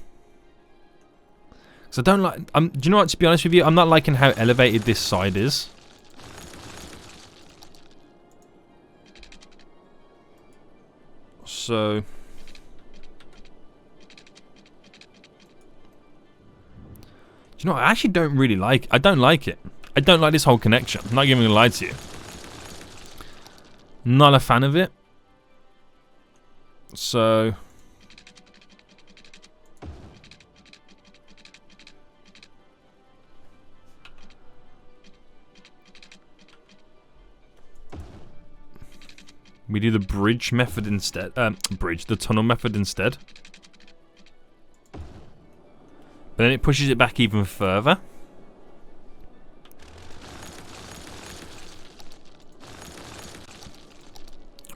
[SPEAKER 1] Because I don't like... do you know what, to be honest with you, I'm not liking how elevated this side is. So... Do you know what, I actually don't really like... I don't like it. I don't like this whole connection. I'm not even going to lie to you. Not a fan of it. So... we do the bridge method instead. The tunnel method instead. But then it pushes it back even further.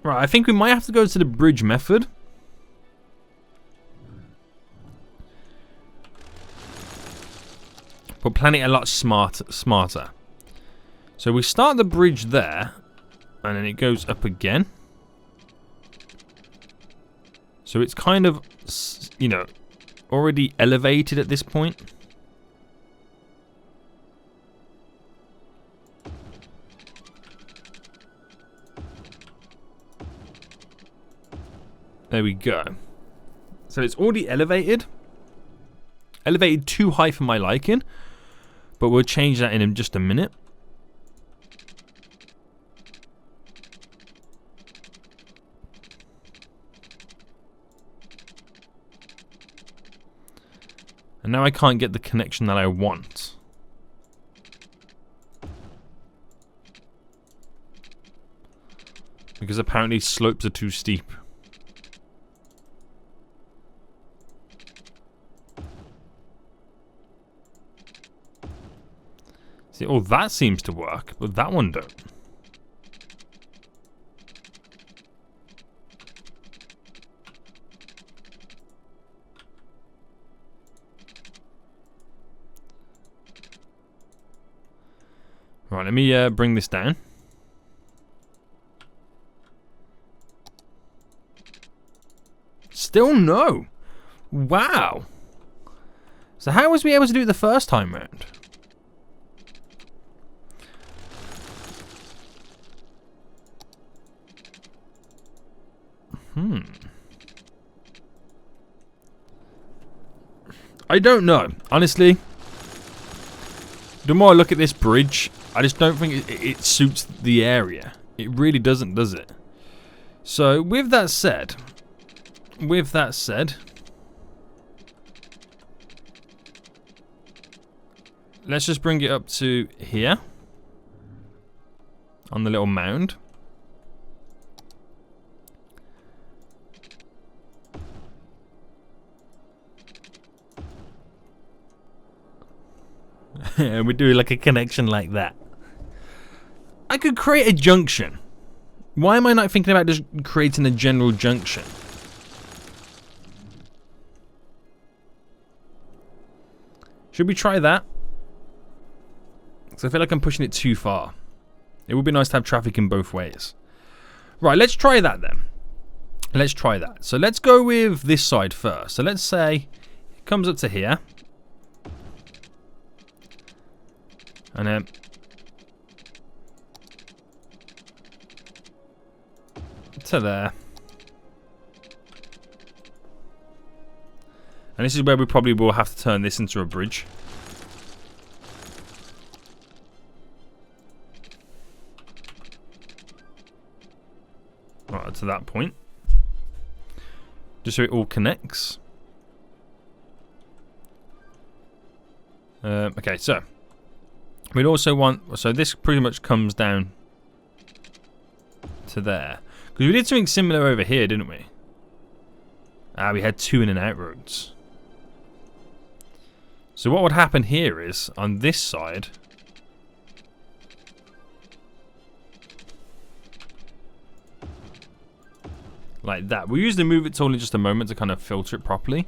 [SPEAKER 1] Right, I think we might have to go to the bridge method. But plan it a lot smarter. So we start the bridge there, and then it goes up again. So it's kind of, you know, already elevated at this point. There we go. So it's already elevated. Elevated too high for my liking. But we'll change that in just a minute. And now I can't get the connection that I want. Because apparently slopes are too steep. See, oh, that seems to work, but that one don't. Right, let me bring this down. Still no. Wow. So how was we able to do it the first time round? I don't know. Honestly, the more I look at this bridge, I just don't think it suits the area. It really doesn't, does it? So, with that said, let's just bring it up to here on the little mound. And we do like a connection like that. I could create a junction. Why am I not thinking about just creating a general junction? Should we try that? Because I feel like I'm pushing it too far. It would be nice to have traffic in both ways. Right, let's try that then. Let's try that. So let's go with this side first. So let's say it comes up to here. And then
[SPEAKER 2] to there. And this is where we probably will have to turn this into a bridge. Right, to that point. Just so it all connects. Okay, so we'd also want, so this pretty much comes down to there. Because we did something similar over here, didn't we? We had 2 in and out roads. So what would happen here is, on this side, like that. We'll use the move it tool in just a moment to kind of filter it properly.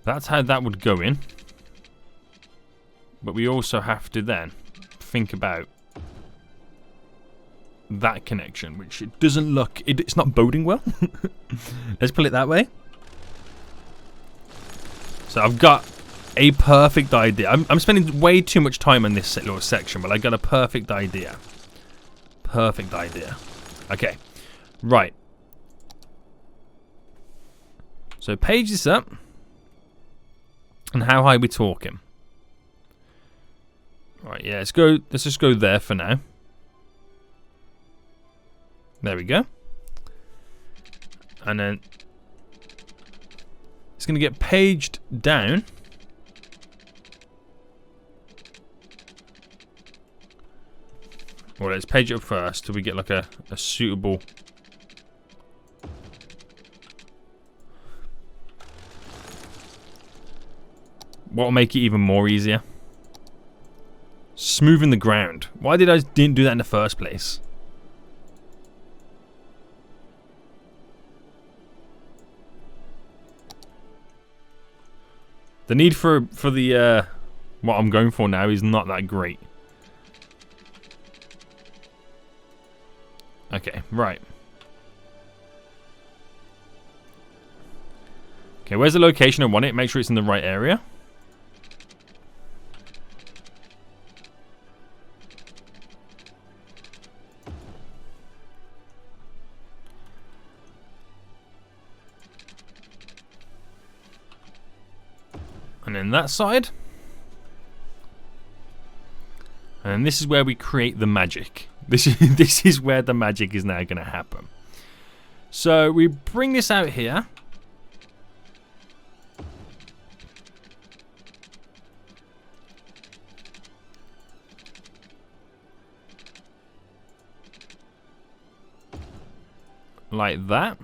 [SPEAKER 2] That's how that would go in. But we also have to then think about that connection, which it doesn't look, it's not boding well. Let's put it that way. So I've got a perfect idea. I'm spending way too much time on this little section, but I got a perfect idea. Perfect idea. Okay, right. So page this up. And how high are we talking? Right, yeah, let's just go there for now. There we go. And then it's going to get paged down. Well, let's page it up first till we get like a suitable. What will make it even more easier? Smoothing the ground. Why didn't do that in the first place? The need for the what I'm going for now is not that great. Okay, right. Okay, where's the location I want it? Make sure it's in the right area. And then that side. And this is where we create the magic. This is where the magic is now going to happen. So we bring this out here. Like that.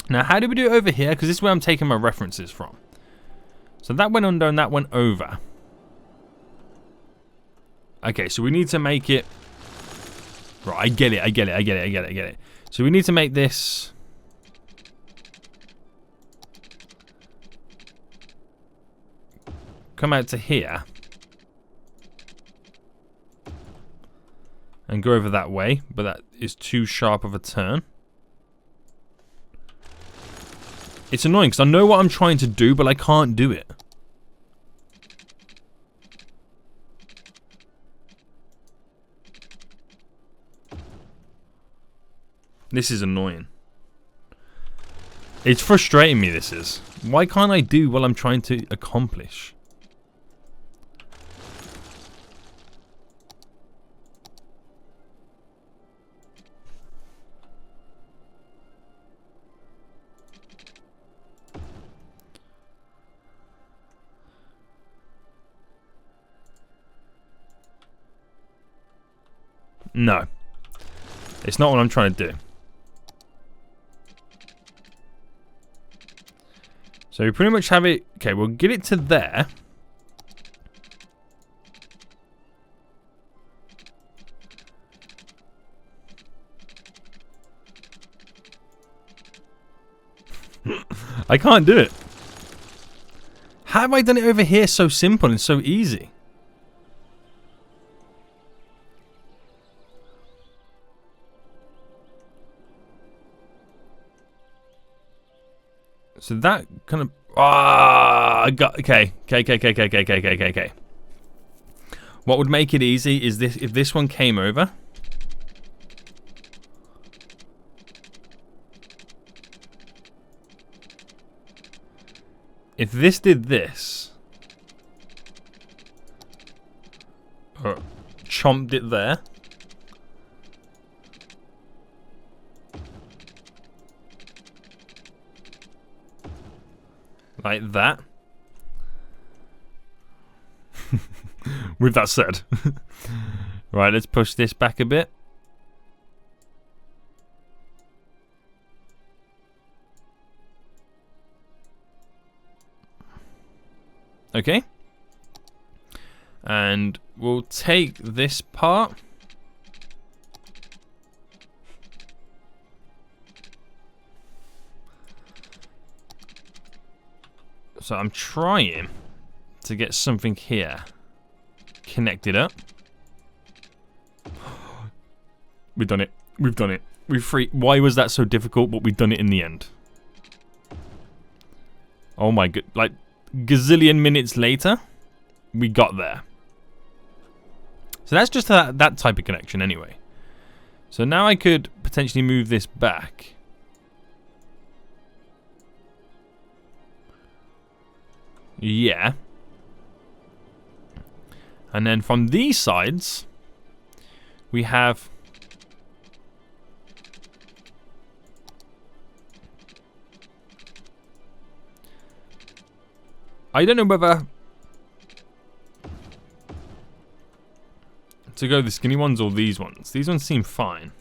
[SPEAKER 2] Now how do we do it over here? Because this is where I'm taking my references from. So that went under and that went over. Okay, so we need to make it... Right, I get it. So we need to make this... come out to here. And go over that way, but that is too sharp of a turn. It's annoying because I know what I'm trying to do, but I can't do it. This is annoying. It's frustrating me, this is. Why can't I do what I'm trying to accomplish? No. It's not what I'm trying to do. So we pretty much have it... Okay, we'll get it to there. I can't do it. How have I done it over here so simple and so easy? So that kind of... I got... Okay. What would make it easy is this, if this one came over. if this did this, chomped it there, like that. With that said, right, let's push this back a bit. Okay. And we'll take this part. So I'm trying to get something here connected up. We've done it. We've done it. Why was that so difficult? But we've done it in the end. Oh my god. Like, gazillion minutes later, we got there. So that's just that type of connection anyway. So now I could potentially move this back. Yeah. And then from these sides, we have I don't know whether to go the skinny ones or these ones. These ones seem fine.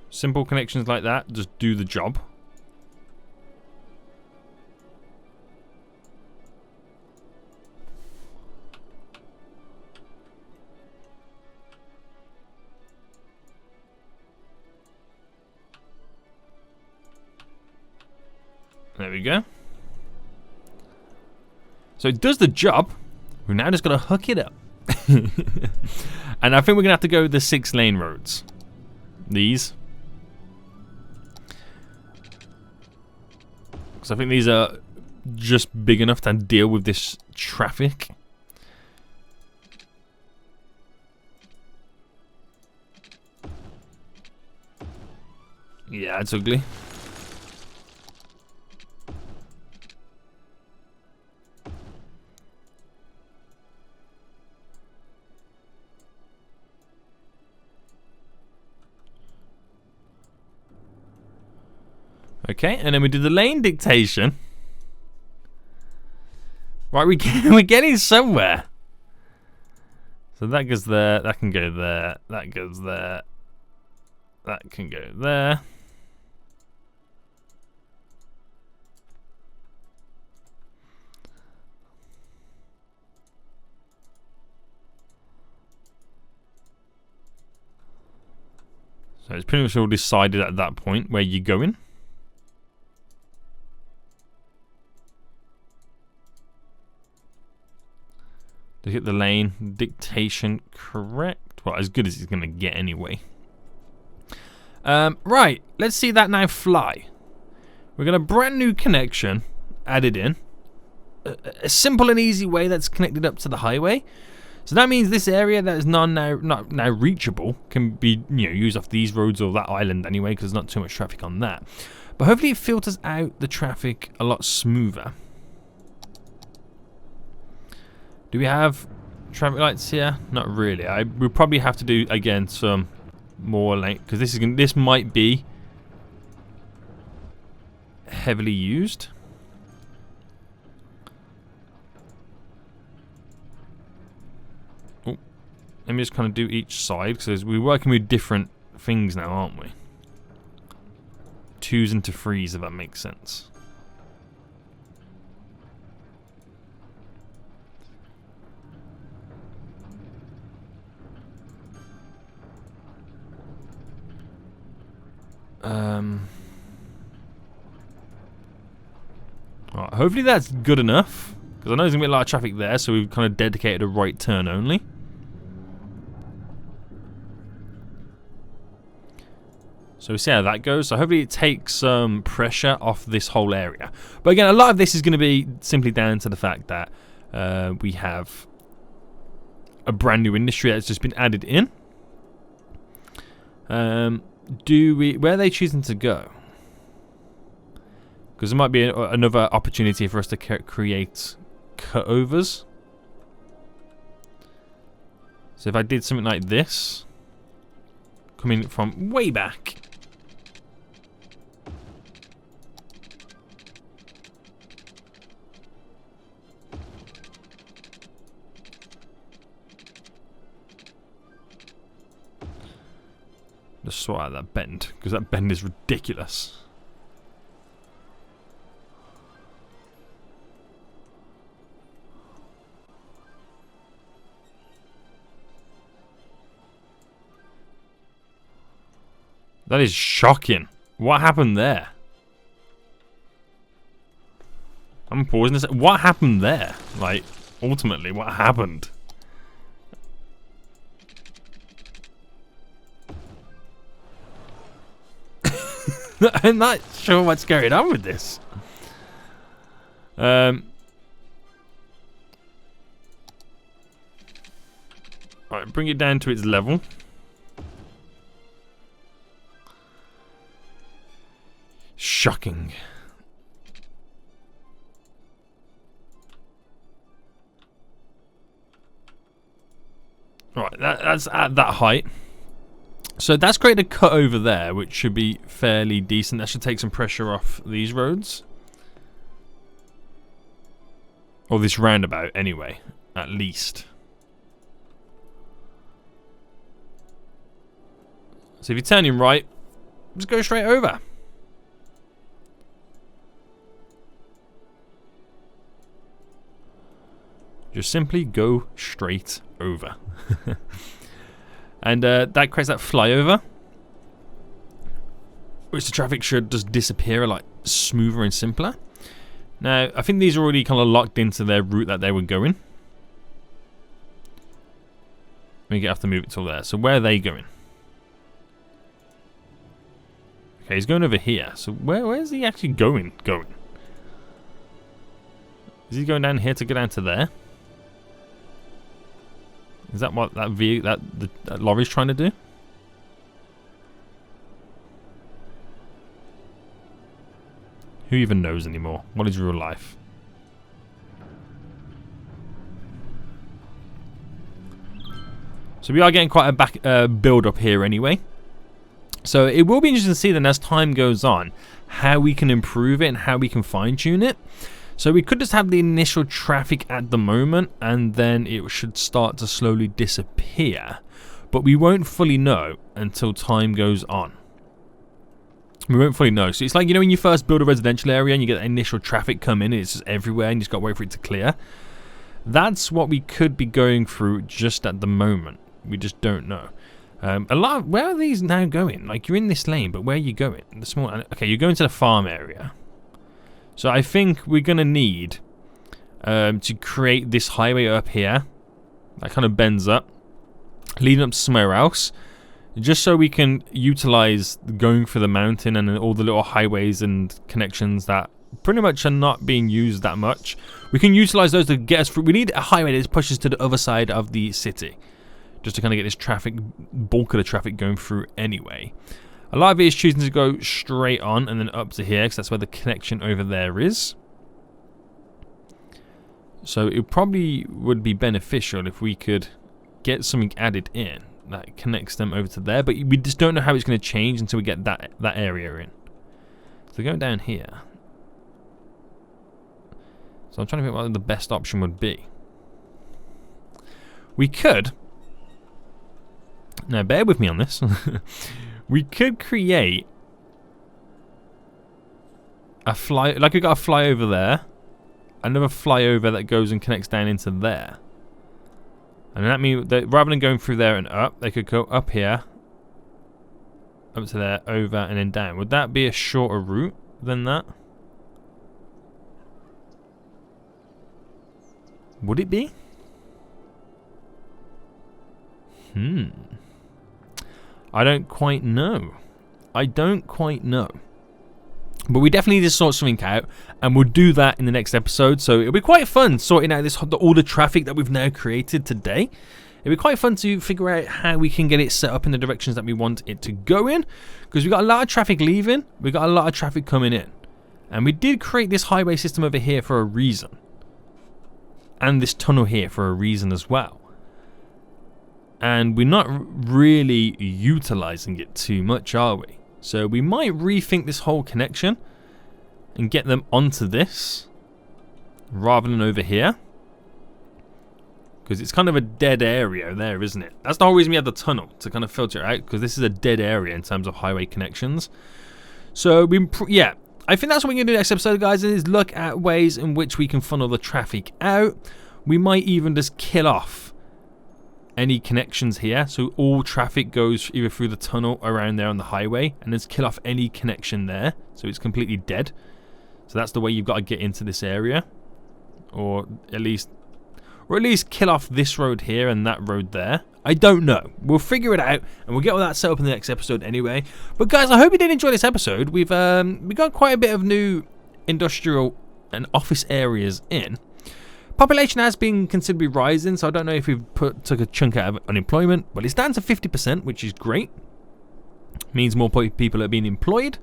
[SPEAKER 2] Simple connections like that just do the job. There we go. So it does the job. We're now just going to hook it up. And I think we're going to have to go the 6-lane roads. These. Because I think these are just big enough to deal with this traffic. Yeah, it's ugly. Okay, and then we do the lane dictation. Right, we're getting somewhere. So that goes there, that can go there, that goes there, that can go there. So it's pretty much all decided at that point where you're going. To get the lane dictation correct. Well, as good as it's going to get anyway. Right, let's see that now fly. We're going to brand new connection added in. A simple and easy way that's connected up to the highway. So that means this area that is not now reachable can be used off these roads or that island anyway, because there's not too much traffic on that. But hopefully it filters out the traffic a lot smoother. Do we have traffic lights here? Not really. We'll probably have to do again some more lane, because this might be heavily used. Oh, let me just kind of do each side, because we're working with different things now, aren't we? 2s into 3s, if that makes sense. Right, hopefully that's good enough, because I know there's going to be a lot of traffic there, so we've kind of dedicated a right turn only. So we see how that goes. So hopefully it takes some pressure off this whole area. But again, a lot of this is going to be simply down to the fact that we have a brand new industry that's just been added in. Where are they choosing to go? Because there might be another opportunity for us to create cutovers. So if I did something like this, coming from way back. Just sort out that bend, because that bend is ridiculous. That is shocking. What happened there? I'm pausing this. What happened there? Like, ultimately, what happened? I'm not sure what's going on with this. Alright, bring it down to its level. Shocking. Right, that's at that height. So that's created a cut over there, which should be fairly decent. That should take some pressure off these roads. Or this roundabout, anyway, at least. So if you're turning right, just go straight over. Just simply go straight over. And that creates that flyover, which the traffic should just disappear a lot smoother and simpler. Now, I think these are already kind of locked into their route that they were going. We have to move it till there. So where are they going? Okay, he's going over here. So where is he actually going? Is he going down here to go down to there? Is that what that lorry's trying to do? Who even knows anymore? What is real life? So we are getting quite a back build up here anyway. So it will be interesting to see then as time goes on how we can improve it and how we can fine tune it. So we could just have the initial traffic at the moment and then it should start to slowly disappear. But we won't fully know until time goes on. We won't fully know. So it's like, you know, when you first build a residential area and you get that initial traffic come in and it's just everywhere and you just got to wait for it to clear. That's what we could be going through just at the moment. We just don't know. Where are these now going? Like, you're in this lane, but where are you going? The small. Okay, you're going to the farm area. So I think we're going to need to create this highway up here that kind of bends up, leading up to somewhere else, just so we can utilize going through the mountain and all the little highways and connections that pretty much are not being used that much. We can utilize those to get us through. We need a highway that pushes to the other side of the city, just to kind of get this traffic, bulk of the traffic going through anyway. A lot of it is choosing to go straight on and then up to here, because that's where the connection over there is. So it probably would be beneficial if we could get something added in that connects them over to there, but we just don't know how it's going to change until we get that area in. So going down here. So I'm trying to think what the best option would be. We could, now bear with me on this, we could create a like we got a flyover there, another flyover that goes and connects down into there. And that means that rather than going through there and up, they could go up here, up to there, over, and then down. Would that be a shorter route than that? Would it be? I don't quite know. But we definitely need to sort something out, and we'll do that in the next episode. So it'll be quite fun sorting out all the traffic that we've now created today. It'll be quite fun to figure out how we can get it set up in the directions that we want it to go in, because we've got a lot of traffic leaving, we've got a lot of traffic coming in. And we did create this highway system over here for a reason. And this tunnel here for a reason as well. And we're not really utilizing it too much, are we? So we might rethink this whole connection and get them onto this rather than over here. Because it's kind of a dead area there, isn't it? That's the whole reason we had the tunnel, to kind of filter it out, because this is a dead area in terms of highway connections. So, yeah, I think that's what we're going to do next episode, guys, is look at ways in which we can funnel the traffic out. We might even just kill off any connections here, so all traffic goes either through the tunnel around there on the highway, and just kill off any connection there, so it's completely dead. So that's the way you've got to get into this area, or at least kill off this road here and that road there. I don't know. We'll figure it out, and we'll get all that set up in the next episode anyway. But guys, I hope you did enjoy this episode. We got quite a bit of new industrial and office areas in. Population has been considerably rising, so I don't know if we've took a chunk out of unemployment, but it's down to 50%, which is great. Means more people are being employed,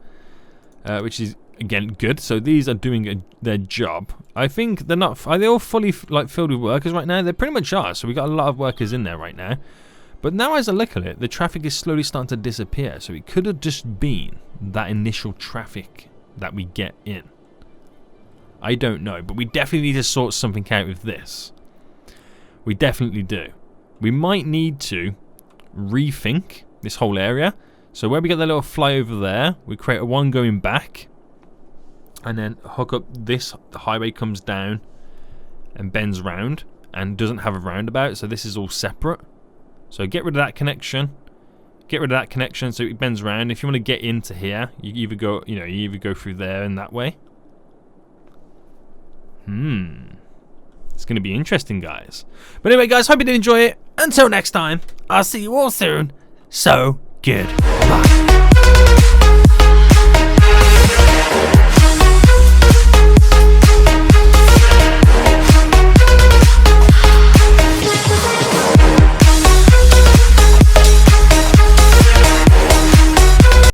[SPEAKER 2] which is again good. So these are doing their job. I think they're not. Are they all fully filled with workers right now? They pretty much are. So we got a lot of workers in there right now. But now, as I look at it, the traffic is slowly starting to disappear. So it could have just been that initial traffic that we get in. I don't know, but we definitely need to sort something out with this. We definitely do. We might need to rethink this whole area. So where we get the little flyover there, we create a one going back, and then hook up this. The highway comes down and bends round and doesn't have a roundabout, so this is all separate. So get rid of that connection. Get rid of that connection so it bends round. If you want to get into here, you either go through there and that way. It's going to be interesting, guys. But anyway, guys, hope you did enjoy it. Until next time, I'll see you all soon. So good. Bye.